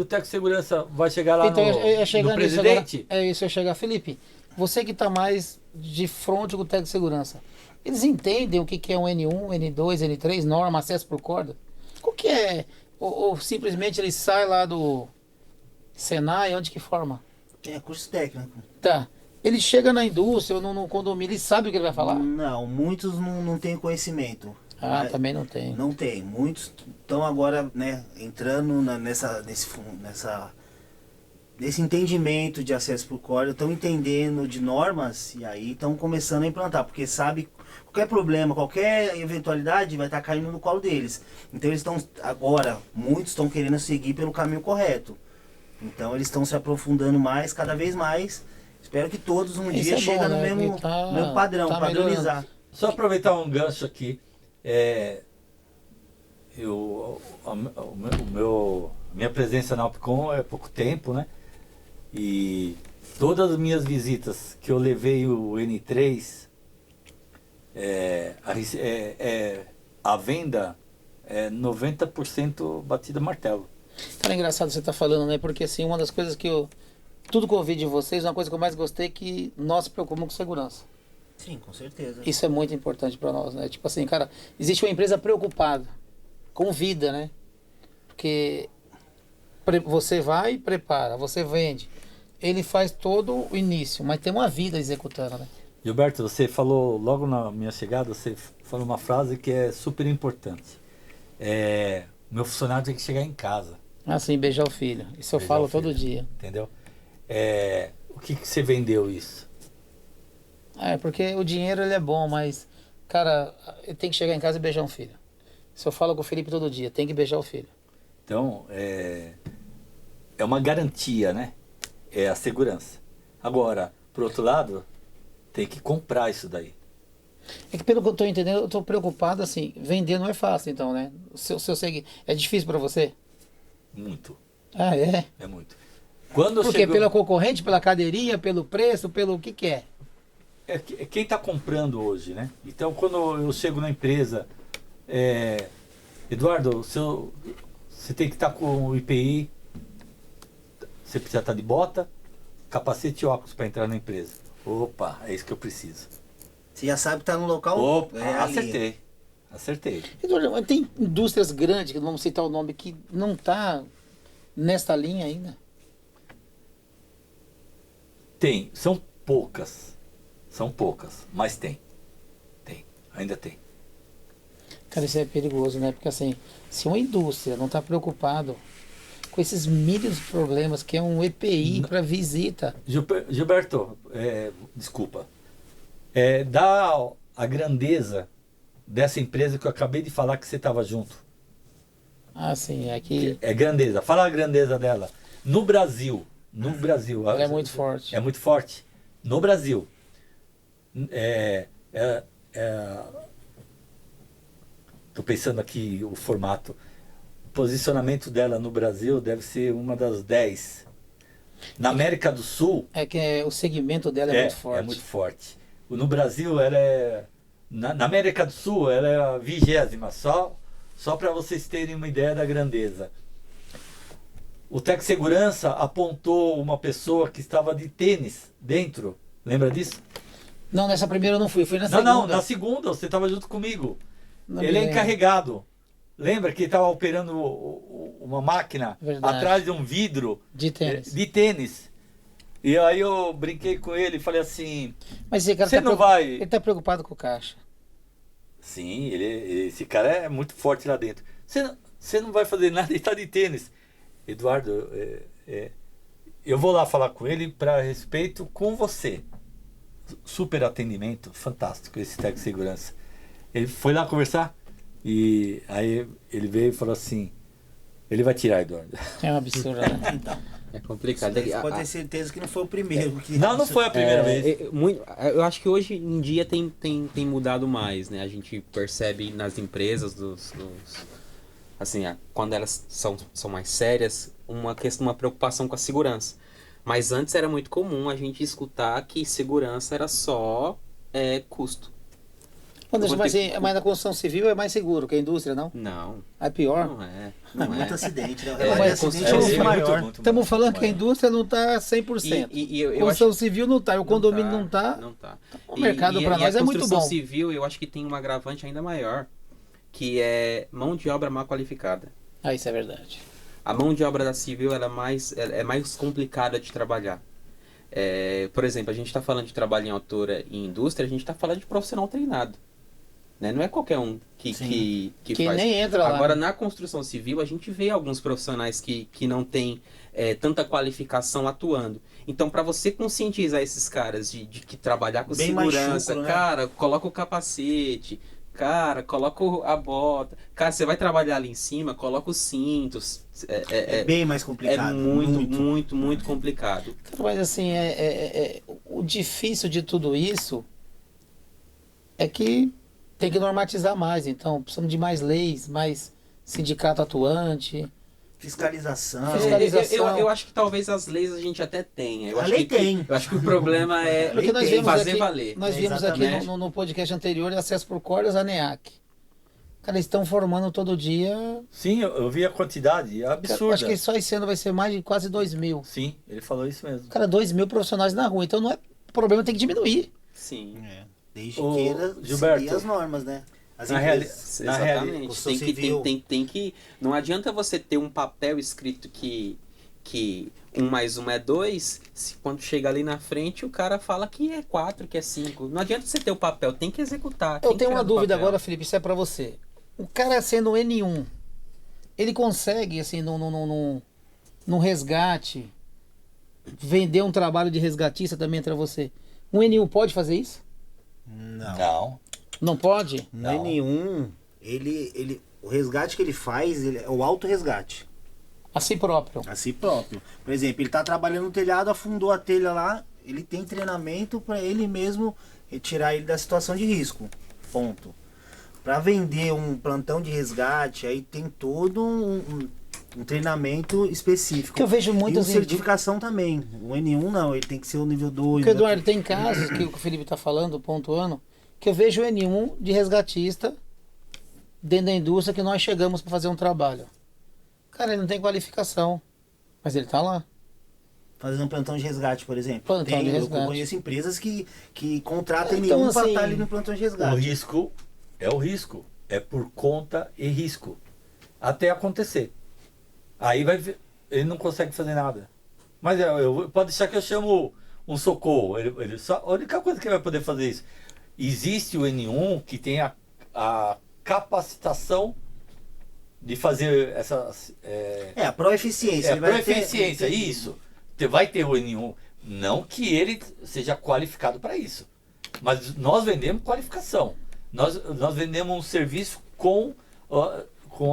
C: técnico de segurança vai chegar lá
A: Então, eu ia
C: no
A: chegar nisso
C: presidente?
A: agora. É isso, eu ia chegar. Felipe, você que está mais de frente com o técnico de segurança, eles entendem o que é um N1, N2, N3, norma, acesso por corda? O que é? Ou simplesmente ele sai lá do Senai, onde que forma?
B: É curso técnico.
A: Tá. Ele chega na indústria ou no condomínio, ele sabe o que ele vai falar?
B: Não, muitos não têm conhecimento.
A: Ah,
B: Mas-
A: também não tem.
B: Não tem. Muitos estão agora, né, entrando nesse entendimento de acesso por corda, estão entendendo de normas e aí estão começando a implantar, porque sabe qualquer problema, qualquer eventualidade vai estar caindo no colo deles. Então eles estão agora, muitos estão querendo seguir pelo caminho correto. Então eles estão se aprofundando mais, cada vez mais. Espero que todos um
A: Isso
B: dia
A: é bom,
B: cheguem no
A: né?
B: mesmo,
A: Que tá-
B: mesmo padrão,
A: tá
B: padronizar.
C: Só aproveitar um gancho aqui. Minha presença na Opcom é pouco tempo, né? E todas as minhas visitas que eu levei o N3, a venda é 90% batida martelo.
A: Cara, é engraçado você tá falando, né? Porque assim, uma das coisas tudo que eu ouvi de vocês, uma coisa que eu mais gostei é que nós se preocupamos com segurança.
B: Sim, com certeza.
A: Isso é muito importante para nós, né? Tipo assim, cara, existe uma empresa preocupada com vida, né? Porque você vai e prepara, você vende. ele faz todo o início, mas tem uma vida executando, né?
C: Gilberto, você falou logo na minha chegada, você falou uma frase que é super importante. Meu funcionário tem que chegar em casa.
A: Assim, beijar o filho. Isso eu
C: Beijar
A: falo
C: o filho,
A: todo dia.
C: Entendeu? O que você vendeu isso?
A: Porque o dinheiro ele é bom, mas, cara, ele tem que chegar em casa e beijar um filho. Isso eu falo com o Felipe todo dia, tem que beijar o filho.
C: Então, é uma garantia, né? É a segurança. Agora, por outro lado, tem que comprar isso daí.
A: É que pelo que eu tô entendendo, eu tô preocupado, assim, vender não é fácil, então, né? Se eu sei, é difícil para você?
C: Muito.
A: Ah, é?
C: É muito. Quando
A: Por quê?
C: chegou...
A: Pela concorrente, pela cadeirinha, pelo preço, pelo que é?
C: É quem está comprando hoje, né? Então, quando eu chego na empresa, Eduardo, você tem que estar com o IPI, você precisa estar de bota, capacete e óculos para entrar na empresa. Opa, é isso que eu preciso.
B: Você já sabe que tá no local.
C: Opa,
B: ali.
C: acertei.
A: Eduardo, mas tem indústrias grandes, que não vamos citar o nome, que não tá nesta linha ainda?
C: Tem, são poucas, mas tem, ainda tem.
A: Cara, isso é perigoso, né? Porque assim, se uma indústria não está preocupado com esses milhões de problemas que é um EPI para visita.
C: Gilberto, desculpa. Dá a grandeza dessa empresa que eu acabei de falar que você estava junto.
A: Ah, sim, aqui.
C: É grandeza. Fala a grandeza dela. No Brasil.
A: Ela é muito forte.
C: É muito forte. No Brasil. Estou pensando aqui o formato. O posicionamento dela no Brasil deve ser uma das 10. Na América do Sul...
A: É que o segmento dela é muito forte.
C: É muito forte. No Brasil, ela é... Na América do Sul, ela é a 20ª. Só para vocês terem uma ideia da grandeza. O Tec Segurança apontou uma pessoa que estava de tênis dentro. Lembra disso?
A: Não, nessa primeira eu não fui na segunda.
C: Não, na segunda, você estava junto comigo.
A: Não
C: Ele é
A: me lembro.
C: encarregado. Lembra que ele estava operando uma máquina
A: Verdade.
C: atrás de um vidro
A: De tênis.
C: de tênis. E aí eu brinquei com ele e falei assim...
A: Mas esse cara
C: Você não vai...
A: Ele tá preocupado com o caixa.
C: Sim, esse cara é muito forte lá dentro. Você não vai fazer nada e está de tênis. Eduardo, eu vou lá falar com ele para respeito com você. Super atendimento, fantástico esse Tec Segurança. Ele foi lá conversar e aí ele veio e falou assim, ele vai tirar, Eduardo.
A: É um absurdo, né?
B: Então,
D: É complicado.
B: você pode ter certeza que não foi o primeiro. Que...
C: Não foi a primeira vez.
D: Eu acho que hoje em dia tem mudado mais, né? A gente percebe nas empresas, assim, quando elas são mais sérias, uma preocupação com a segurança. Mas antes era muito comum a gente escutar que segurança era só custo.
A: Mas na construção civil é mais seguro que a indústria, não?
D: Não,
A: É pior?
D: não é.
B: Não,
D: Não
B: muito
D: é.
B: acidente, né? O
A: É,
B: relógio de
A: mas
B: acidente
A: construção
B: é
A: civil
B: muito maior.
A: Estamos falando que a indústria não está 100%.
D: Eu
A: Construção
D: acho
A: civil não está, o condomínio não está.
D: Não tá.
A: O mercado para nós
D: a
A: é muito
D: construção
A: bom.
D: civil, eu acho que tem um agravante ainda maior, que é mão de obra mal qualificada.
A: Ah, isso é verdade.
D: A mão de obra da civil ela é mais complicada de trabalhar. Por exemplo, a gente está falando de trabalho em altura e indústria, a gente está falando de profissional treinado. Né? Não é qualquer um que faz.
A: nem entra lá.
D: Agora, na construção civil, a gente vê alguns profissionais que não têm tanta qualificação atuando. Então, para você conscientizar esses caras de que trabalhar com
B: Bem mais
D: segurança,
B: chucro, né?
D: cara, coloca o capacete, cara, coloca a bota. Cara, você vai trabalhar ali em cima, coloca os cintos.
B: É bem mais
D: É
B: complicado.
D: muito complicado.
A: Mas assim, o difícil de tudo isso é que tem que normatizar mais. Então, precisamos de mais leis, mais sindicato atuante.
B: Fiscalização.
A: Fiscalização.
D: Eu acho que talvez as leis a gente até tenha. Eu
B: A
D: acho
B: lei
D: que,
B: tem.
D: Eu acho que o problema é
A: Porque nós vimos
D: fazer
A: aqui,
D: valer.
A: Nós vimos aqui
D: Exatamente.
A: no podcast anterior acesso por cordas a NEAC. Cara, eles estão formando todo dia.
C: Sim, eu vi a quantidade, é
A: Cara,
C: absurda.
A: acho que só esse ano vai ser mais de quase 2.000.
C: Sim, ele falou isso mesmo.
A: Cara, 2.000 profissionais na rua. Então não é. O problema tem que diminuir.
D: Sim.
B: Desde
C: Ô,
B: queira
C: Gilberto,
B: seguir as normas, né? As
C: na
B: empresas.
D: Exatamente.
B: construção
D: Tem que,
B: civil.
D: tem que. Não adianta você ter um papel escrito que 1 mais 1 é 2, se quando chega ali na frente, o cara fala que é 4, que é 5. Não adianta você ter o papel, tem que executar.
A: Eu
D: tem que
A: tenho
D: tirar
A: uma
D: do
A: dúvida
D: papel.
A: agora, Felipe, isso é pra você. O cara sendo um N1, ele consegue, assim, num resgate, vender um trabalho de resgatista também entre você? Um N1 pode fazer isso?
B: Não.
C: Não.
A: Não pode?
B: Não é nenhum. O resgate que ele faz é o auto-resgate.
A: A si próprio.
B: A si próprio. Por exemplo, ele tá trabalhando no telhado, afundou a telha lá, ele tem treinamento para ele mesmo retirar ele da situação de risco. Ponto. Para vender um plantão de resgate, aí tem todo um treinamento específico.
A: Que eu vejo
B: E
A: muitas
B: uma certificação também. O N1 não, ele tem que ser o nível 2.
A: Porque, Eduardo, tem casos que o Felipe está falando, pontuando, que eu vejo o N1 de resgatista dentro da indústria que nós chegamos para fazer um trabalho. Cara, ele não tem qualificação, mas ele tá lá.
B: Fazendo um plantão de resgate, por exemplo.
A: Plantão de resgate.
B: Eu conheço empresas que contratam
A: Então,
B: N1 para
A: assim,
B: estar ali no plantão de
C: O
B: resgate.
C: risco é o risco. É por conta e risco. Até acontecer. Aí vai ver, ele não consegue fazer nada. Mas pode deixar que eu chamo um socorro. A única coisa que ele vai poder fazer é isso. Existe o N1 que tem a capacitação de fazer essas...
B: A proeficiência. ele vai ter-
C: proeficiência, isso. Você vai ter o N1. Não que ele seja qualificado para isso. Mas nós vendemos qualificação. Nós vendemos um serviço com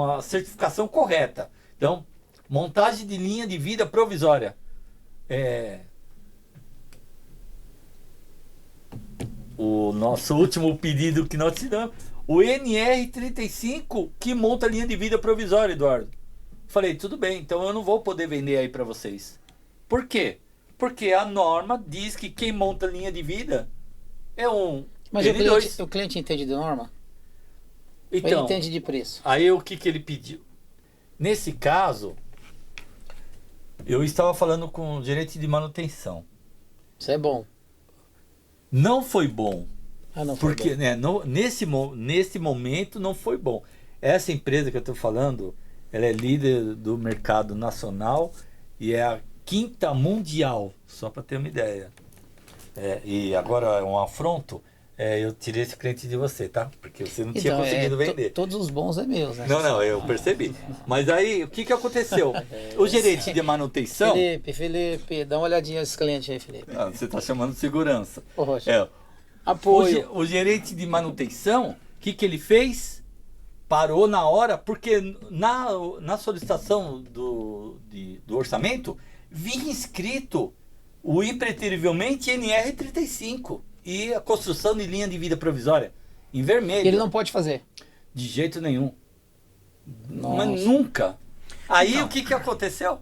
C: a certificação correta. Então, montagem de linha de vida provisória. O nosso último pedido que nós te damos, o NR35 que monta a linha de vida provisória, Eduardo. Falei, tudo bem, então eu não vou poder vender aí para vocês. Por quê? Porque a norma diz que quem monta a linha de vida é um
A: Mas
C: N2.
A: o cliente entende de norma? Ou ele
C: Então,
A: entende de preço?
C: aí o que ele pediu? Nesse caso, eu estava falando com o gerente de manutenção.
A: Isso é bom.
C: Não foi bom.
A: Ah, não foi
C: Porque
A: bom.
C: nesse momento não foi bom. Essa empresa que eu estou falando, ela é líder do mercado nacional e é a 5ª mundial, só para ter uma ideia. E agora é um afronto, eu tirei esse cliente de você, tá? Porque você não tinha conseguido vender.
A: Todos os bons é meus, né?
C: Não, eu percebi. Mas aí, o que aconteceu? O gerente de manutenção...
A: Felipe, dá uma olhadinha nesse cliente aí, Felipe.
C: Ah, você está chamando de segurança.
A: Ô, Rocha.
C: O
A: Apoio.
C: gerente de manutenção, o que ele fez? Parou na hora, porque na solicitação do orçamento, vinha escrito o impreterivelmente NR35 e a construção de linha de vida provisória, em vermelho.
A: Ele não pode fazer.
C: De jeito nenhum.
A: Nossa.
C: Mas nunca. Aí
B: Então.
C: o que aconteceu?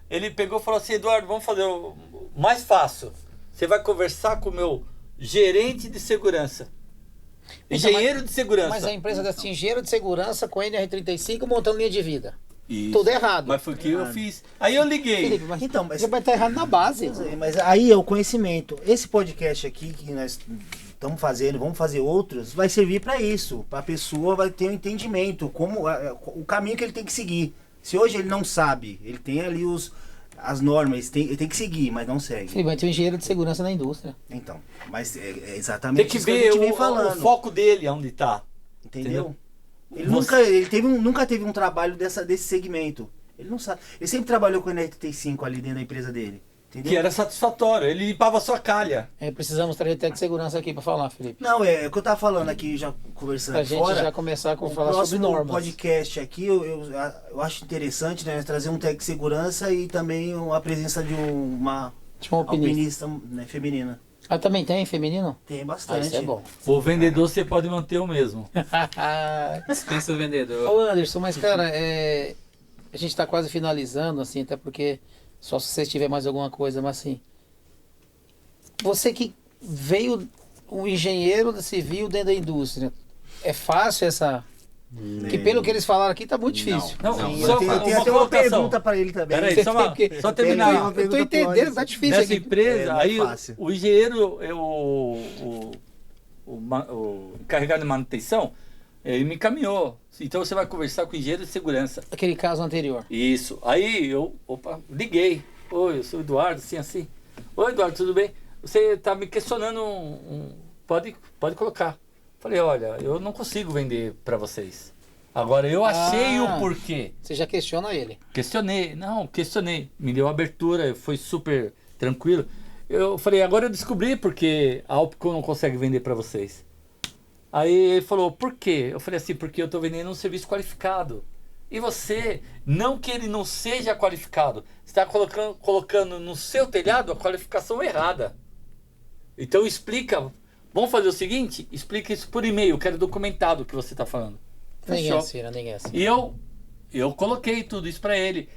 C: Ele pegou e falou assim, Eduardo, vamos fazer o mais fácil. Você vai conversar com o meu gerente de segurança. Engenheiro de segurança.
A: Mas a empresa desse engenheiro de segurança com NR35 montando linha de vida.
C: Isso.
A: Tudo errado.
C: Mas foi o que eu fiz. Aí eu liguei.
A: Felipe, mas,
B: Então, mas-
A: já vai estar errado na base.
B: Mas aí é o conhecimento. Esse podcast aqui que nós estamos fazendo, vamos fazer outros, vai servir para isso. Para a pessoa vai ter um entendimento, como o caminho que ele tem que seguir. Se hoje ele não sabe, ele tem ali as normas, ele tem que seguir, mas não segue.
A: Felipe, vai ter um engenheiro de segurança na indústria.
B: Então, mas é exatamente
C: Tem que
B: isso que a
C: ver
B: gente vem
C: o
B: falando.
C: foco dele, onde está.
B: Entendeu? Ele
C: Você-
B: nunca teve um trabalho desse segmento. Ele não sabe. Ele sempre trabalhou com o NR35 ali dentro da empresa dele. Entendeu?
C: Que era satisfatório. Ele limpava a sua calha.
A: Precisamos trazer técnico de segurança aqui para falar, Felipe.
B: Não, é o que eu tava falando aqui, já conversando
A: Pra
B: aqui
A: gente
B: fora.
A: já começar a
B: O
A: falar sobre
B: próximo
A: normas.
B: podcast aqui, eu acho interessante, né, trazer um técnico de segurança e também a presença de uma
A: Tipo um alpinista.
B: alpinista, né, feminina.
A: Ah, também tem feminino?
B: Tem
A: Ah,
B: bastante.
A: isso é bom.
C: O vendedor você pode manter o mesmo.
D: Dispensa o vendedor.
A: Ô Anderson, mas cara, a gente tá quase finalizando, assim, até porque só se você tiver mais alguma coisa, mas assim, você que veio um engenheiro civil dentro da indústria, é fácil essa... Que pelo que eles falaram aqui tá muito difícil.
C: Não,
D: Não,
C: só
B: Tem
C: uma
B: até uma
C: colocação.
B: pergunta para ele também.
C: Peraí,
A: Você
C: só,
A: tem que-
C: só
B: tem
C: terminar.
B: uma
A: Eu tô entendendo, tá difícil
C: Nessa
A: aqui.
C: empresa,
B: não é
C: aí
B: fácil.
C: o engenheiro, o encarregado de manutenção, ele me encaminhou. Então você vai conversar com o engenheiro de segurança.
A: Aquele caso anterior.
C: Isso. Aí eu liguei. oi, eu sou o Eduardo, assim, assim. Oi, Eduardo, tudo bem? Você está me questionando pode colocar. Falei, olha, eu não consigo vender para vocês. Agora, eu achei o porquê.
A: Você já questiona ele.
C: Questionei. Me deu abertura, foi super tranquilo. Eu falei, agora eu descobri porque a Opcom não consegue vender para vocês. Aí ele falou, por quê? Eu falei assim, porque eu estou vendendo um serviço qualificado. E você, não que ele não seja qualificado, está colocando no seu telhado a qualificação errada. Então explica, vamos fazer o seguinte, explica isso por e-mail, quero documentado o que você está falando.
A: Ninguém
C: Fechou.
A: assina, ninguém assina.
C: E eu coloquei tudo isso para ele.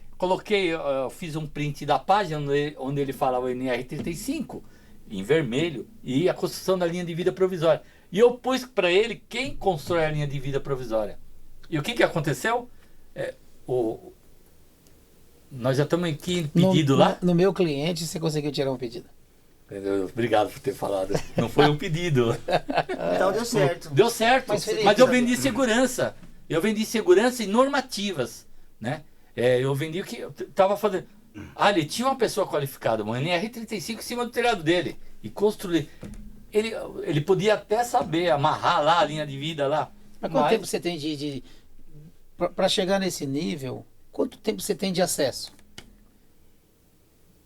C: Eu fiz um print da página onde ele fala o NR35 em vermelho e a construção da linha de vida provisória. E eu pus para ele quem constrói a linha de vida provisória. E o que aconteceu? Nós já estamos aqui em pedido lá.
A: No meu cliente, você conseguiu tirar um pedido.
C: Obrigado por ter falado. Não foi um pedido.
B: Então deu certo.
C: Deu certo.
A: Mas, Felipe,
C: Mas eu vendi segurança. Eu vendi segurança e normativas, né? Eu vendi o que eu estava fazendo. Ele tinha uma pessoa qualificada, uma NR35 em cima do telhado dele. E construir. Ele podia até saber amarrar lá a linha de vida lá.
A: Mas quanto tempo você tem para chegar nesse nível, quanto tempo você tem de acesso?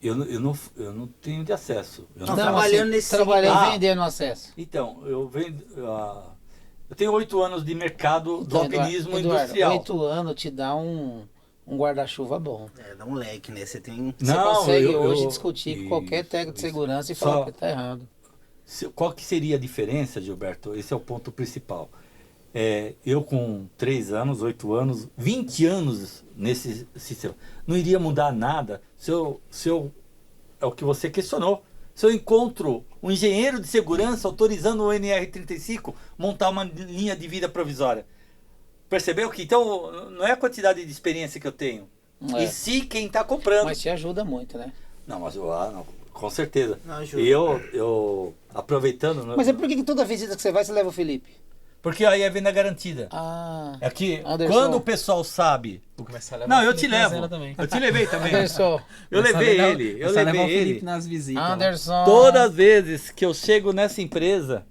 C: Eu não tenho de acesso.
B: Trabalhando nesse
A: trabalhando vendendo acesso.
C: Então, eu vendo. Eu tenho 8 anos de mercado do alpinismo
A: Eduardo,
C: industrial.
A: 8 anos te dá um guarda-chuva bom.
B: Dá um leque, né? Você tem.
A: Você consegue hoje discutir com qualquer técnico de segurança e falar que está errado.
C: Qual que seria a diferença, Gilberto? Esse é o ponto principal. Eu com 3 anos, 8 anos, 20 anos nesse sistema, não iria mudar nada se eu é o que você questionou. Se eu encontro um engenheiro de segurança autorizando o NR35 montar uma linha de vida provisória. Percebeu que então não é a quantidade de experiência que eu tenho, e sim quem está comprando.
A: Mas te ajuda muito, né?
C: Não, mas não, com certeza.
B: Não, ajuda.
C: E eu aproveitando.
A: Mas é por que toda visita que você vai, você leva o Felipe?
C: Porque aí é venda garantida. É que
A: Anderson,
C: quando o pessoal sabe. Não, eu te levo. Eu te levei também.
A: Anderson,
C: Eu levei ele. Eu levei ele.
D: Felipe nas visitas.
A: Anderson.
C: Todas as vezes que eu chego nessa empresa,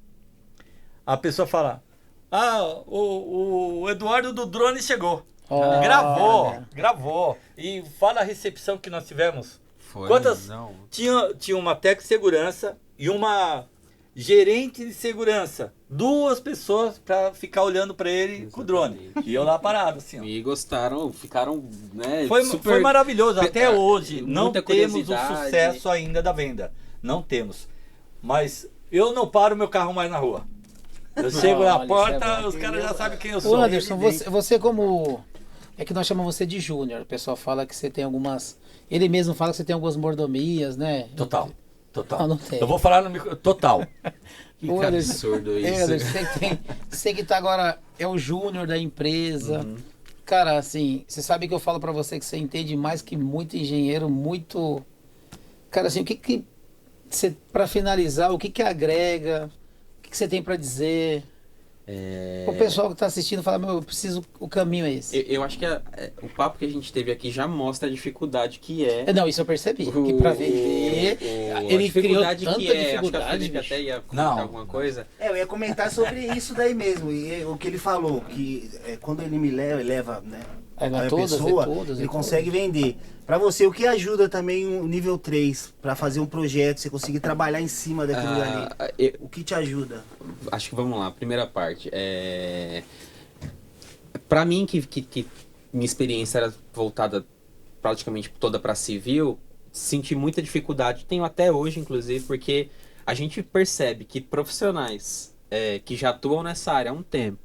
C: a pessoa fala: o Eduardo do drone chegou. Gravou. E fala a recepção que nós tivemos.
D: Foi,
C: Quantas?
D: não.
C: Tinha uma técnica de segurança e uma gerente de segurança. 2 pessoas para ficar olhando para ele com o drone. E eu lá parado, assim. Ó.
D: E gostaram, ficaram, né?
C: Foi maravilhoso. Até hoje não
D: muita
C: temos o
D: curiosidade.
C: sucesso ainda da venda. Não temos. Mas eu não paro meu carro mais na rua. Eu chego na porta, os caras já sabem quem eu sou.
A: Ô Anderson, você como... É que nós chamamos você de júnior. O pessoal fala que você tem algumas... Ele mesmo fala que você tem algumas mordomias, né?
C: Total.
A: Não tem.
C: Eu vou falar no micro... Total.
D: Que absurdo isso.
A: Anderson, você que tá agora é o júnior da empresa. Cara, assim, você sabe que eu falo pra você que você entende mais que muito engenheiro, muito... Cara, assim, o que você, pra finalizar, o que agrega? O que você tem pra dizer? O pessoal que tá assistindo fala, eu preciso, o caminho é esse.
D: Eu acho que o papo que a gente teve aqui já mostra a dificuldade que é.
A: Não, isso eu percebi. Que pra vender, ele criou tanta
D: Acho que a
A: dificuldade,
D: Felipe
A: bicho.
D: até ia comentar alguma coisa.
B: Eu ia comentar sobre isso daí mesmo. E o que ele falou, que quando ele me leva, né? A pessoa, ele consegue vender. Pra você, o que ajuda também o nível 3 pra fazer um projeto, você conseguir trabalhar em cima daquilo ali? O que te ajuda?
D: Acho que vamos lá, primeira parte. Pra mim, que minha experiência era voltada praticamente toda pra civil, senti muita dificuldade, tenho até hoje, inclusive, porque a gente percebe que profissionais que já atuam nessa área há um tempo,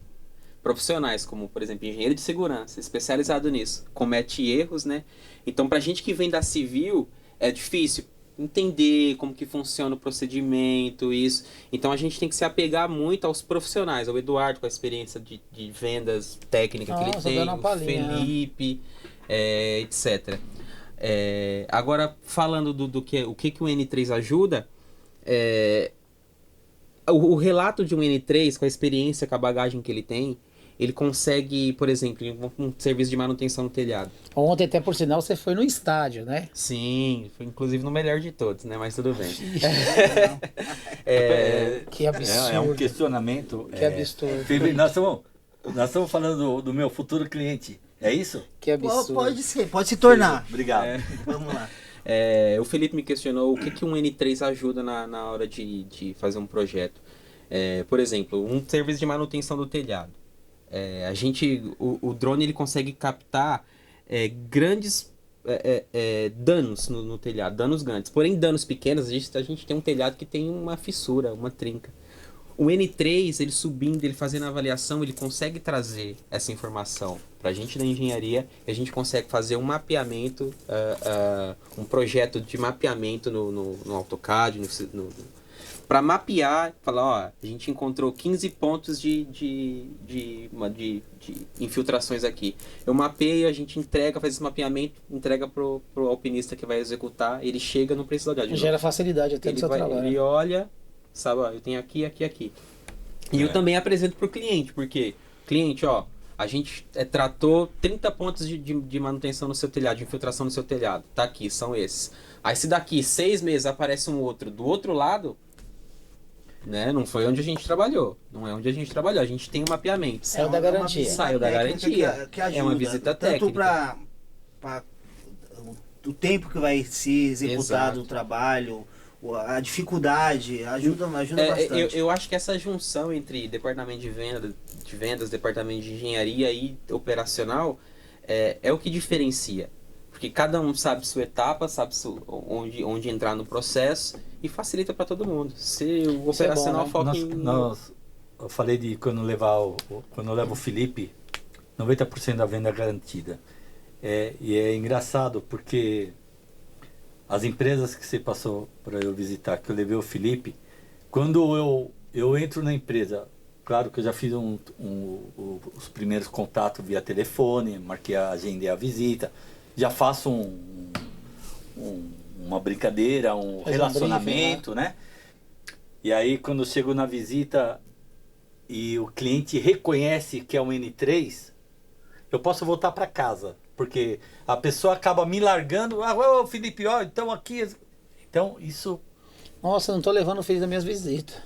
D: profissionais como, por exemplo, engenheiro de segurança, especializado nisso, comete erros, né? Então, pra gente que vem da civil, é difícil entender como que funciona o procedimento, isso. Então, a gente tem que se apegar muito aos profissionais, ao Eduardo, com a experiência de vendas técnica que ele tem, o Felipe, etc. Agora, falando do que o N3 ajuda, o relato de um N3, com a experiência, com a bagagem que ele tem, ele consegue, por exemplo, um serviço de manutenção no telhado.
A: Ontem, até por sinal, você foi no estádio, né?
D: Sim, foi inclusive no melhor de todos, né? Mas tudo bem.
A: Que absurdo.
C: É um questionamento.
A: Que absurdo.
C: Felipe, nós estamos falando do meu futuro cliente. É isso?
A: Que absurdo.
B: Pode ser, pode se tornar.
C: Obrigado.
B: Vamos lá.
D: O Felipe me questionou o que um N3 ajuda na hora de fazer um projeto. Por exemplo, um serviço de manutenção do telhado. O drone ele consegue captar grandes danos no telhado, danos grandes. Porém, danos pequenos, a gente tem um telhado que tem uma fissura, uma trinca. O N3, ele subindo, ele fazendo a avaliação, ele consegue trazer essa informação para a gente da engenharia e a gente consegue fazer um mapeamento, um projeto de mapeamento no AutoCAD, para mapear, falar, ó, a gente encontrou 15 pontos de infiltrações aqui. Eu mapeio, a gente entrega, faz esse mapeamento, entrega pro alpinista que vai executar, ele chega, não precisa olhar de novo.
A: Gera facilidade até no seu trabalho.
D: Ele olha, sabe, ó, eu tenho aqui. E eu também apresento pro cliente, porque, cliente, ó, a gente tratou 30 pontos de manutenção no seu telhado, de infiltração no seu telhado. Tá aqui, são esses. Aí se daqui 6 meses aparece um outro do outro lado, né? Não foi onde a gente trabalhou. Não é onde a gente trabalhou. A gente tem um mapeamento.
A: Saiu da garantia.
D: Saiu da garantia.
B: Que ajuda,
D: é uma visita
B: tanto
D: técnica.
B: para o tempo que vai ser executado o trabalho, a dificuldade, ajuda bastante.
D: Eu acho que essa junção entre departamento de vendas, departamento de engenharia e operacional é o que diferencia. Porque cada um sabe sua etapa, sabe onde entrar no processo e facilita para todo mundo. Se o operacional foca em...
C: Eu falei de quando eu levo o Felipe, 90% da venda é garantida. E é engraçado porque as empresas que você passou para eu visitar, que eu levei o Felipe, quando eu entro na empresa, claro que eu já fiz os primeiros contatos via telefone, marquei a agenda e a visita, já faço uma brincadeira, um relacionamento, né? E aí quando eu chego na visita e o cliente reconhece que é um N3, eu posso voltar para casa, porque a pessoa acaba me largando, ô Felipe, ó, então aqui... Então isso...
A: Nossa, não tô levando o filho das minhas visitas.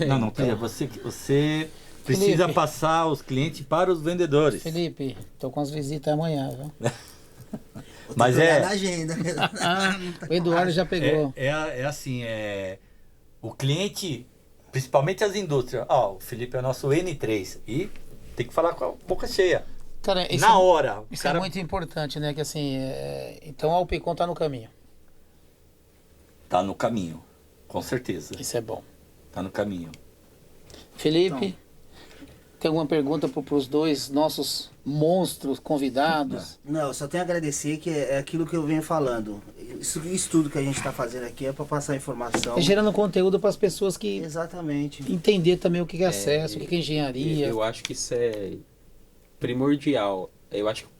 C: Não, filha, você precisa
A: Felipe,
C: passar os clientes para os vendedores.
A: Felipe, tô com as visitas amanhã, viu?
C: Mas
B: na agenda.
A: O Eduardo já pegou.
C: É assim, o cliente, principalmente as indústrias, o Felipe é o nosso N3 e tem que falar com a boca cheia.
A: Cara,
C: na hora.
A: Isso é muito importante, né? Que assim, então a Alpicon tá no caminho.
C: Tá no caminho, com certeza.
A: Isso é bom.
C: Tá no caminho.
A: Felipe, tem alguma pergunta para os dois nossos monstros convidados?
B: Não, eu só tenho a agradecer, que é aquilo que eu venho falando. Isso tudo que a gente está fazendo aqui é para passar informação.
A: É gerando conteúdo para as pessoas que...
B: Exatamente.
A: Entender também o que é acesso, o que é engenharia.
D: Eu acho que isso é primordial. Eu acho que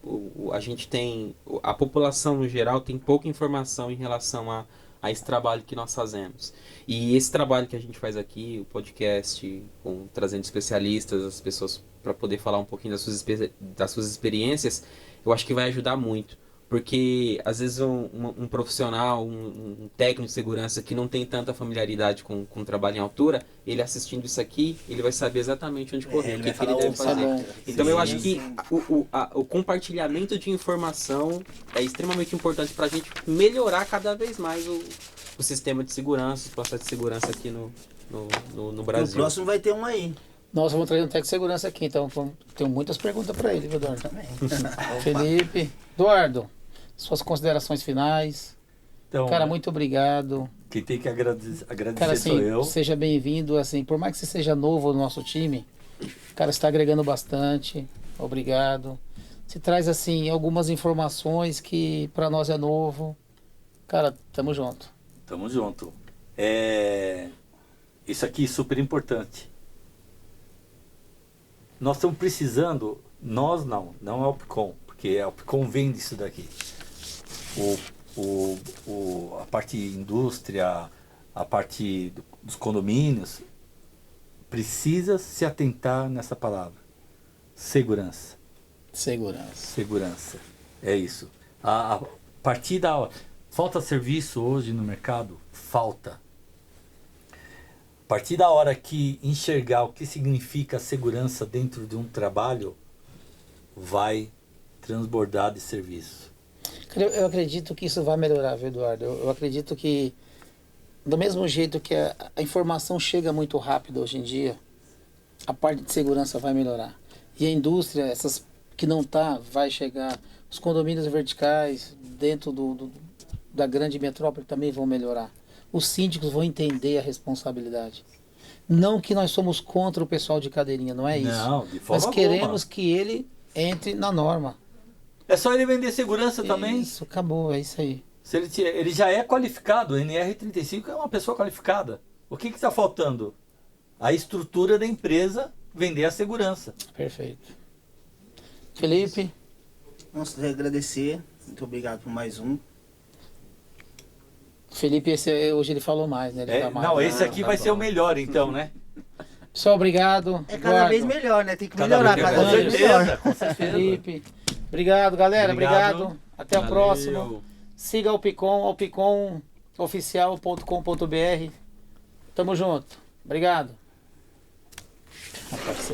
D: a gente tem... A população, no geral, tem pouca informação em relação a esse trabalho que nós fazemos. E esse trabalho que a gente faz aqui, o podcast, trazendo especialistas, as pessoas para poder falar um pouquinho das suas experiências, eu acho que vai ajudar muito. Porque, às vezes, um profissional, um técnico de segurança que não tem tanta familiaridade com o trabalho em altura, ele assistindo isso aqui, ele vai saber exatamente onde correr, o que ele deve fazer. Então, eu acho que o compartilhamento de informação é extremamente importante para a gente melhorar cada vez mais o sistema de segurança, o processo de segurança aqui no Brasil.
B: O próximo vai ter um aí.
A: Nós vamos trazer um técnico de segurança aqui, então tenho muitas perguntas para ele, viu, Eduardo?
B: Também.
A: Felipe. Eduardo, suas considerações finais.
C: Então,
A: Cara, muito obrigado.
C: Quem tem que agradecer
A: Cara, assim,
C: sou eu.
A: Seja bem-vindo, assim, por mais que você seja novo no nosso time, cara, está agregando bastante. Obrigado. Você traz, assim, algumas informações que para nós é novo. Cara, tamo junto.
C: Tamo junto. Isso aqui é super importante. Nós estamos precisando, não é o Alpicon, porque a Alpicon vende isso daqui. A parte indústria, a parte dos condomínios, precisa se atentar nessa palavra. Segurança.
A: Segurança.
C: Segurança. É isso. A partir da... Falta serviço hoje no mercado? Falta. A partir da hora que enxergar o que significa segurança dentro de um trabalho, vai transbordar de serviço.
A: Eu acredito que isso vai melhorar, viu, Eduardo? Eu acredito que, do mesmo jeito que a informação chega muito rápido hoje em dia, a parte de segurança vai melhorar. E a indústria, essas que não tá, vai chegar. Os condomínios verticais dentro da grande metrópole também vão melhorar. Os síndicos vão entender a responsabilidade. Não que nós somos contra o pessoal de cadeirinha, não é isso.
C: Não, de forma
A: Nós queremos
C: alguma.
A: que ele entre na norma.
C: É só ele vender segurança também.
A: Isso, acabou, é isso aí.
C: Se ele já é qualificado, o NR35 é uma pessoa qualificada. O que está faltando? A estrutura da empresa vender a segurança.
A: Perfeito. Felipe?
B: Nossa, agradecer. Muito obrigado por mais um.
A: Felipe, hoje ele falou mais, né? Ele tá mais,
C: Não, esse aqui vai ser o melhor então, né?
A: Pessoal, obrigado.
B: É cada vez melhor, né? Tem que
C: Cada
B: melhorar
C: vez
B: cada vez melhor.
C: com certeza.
A: Felipe. Obrigado, galera. Obrigado. Até o
C: Valeu.
A: próximo. Siga o Picom, alpicomoficial.com.br. Tamo junto. Obrigado.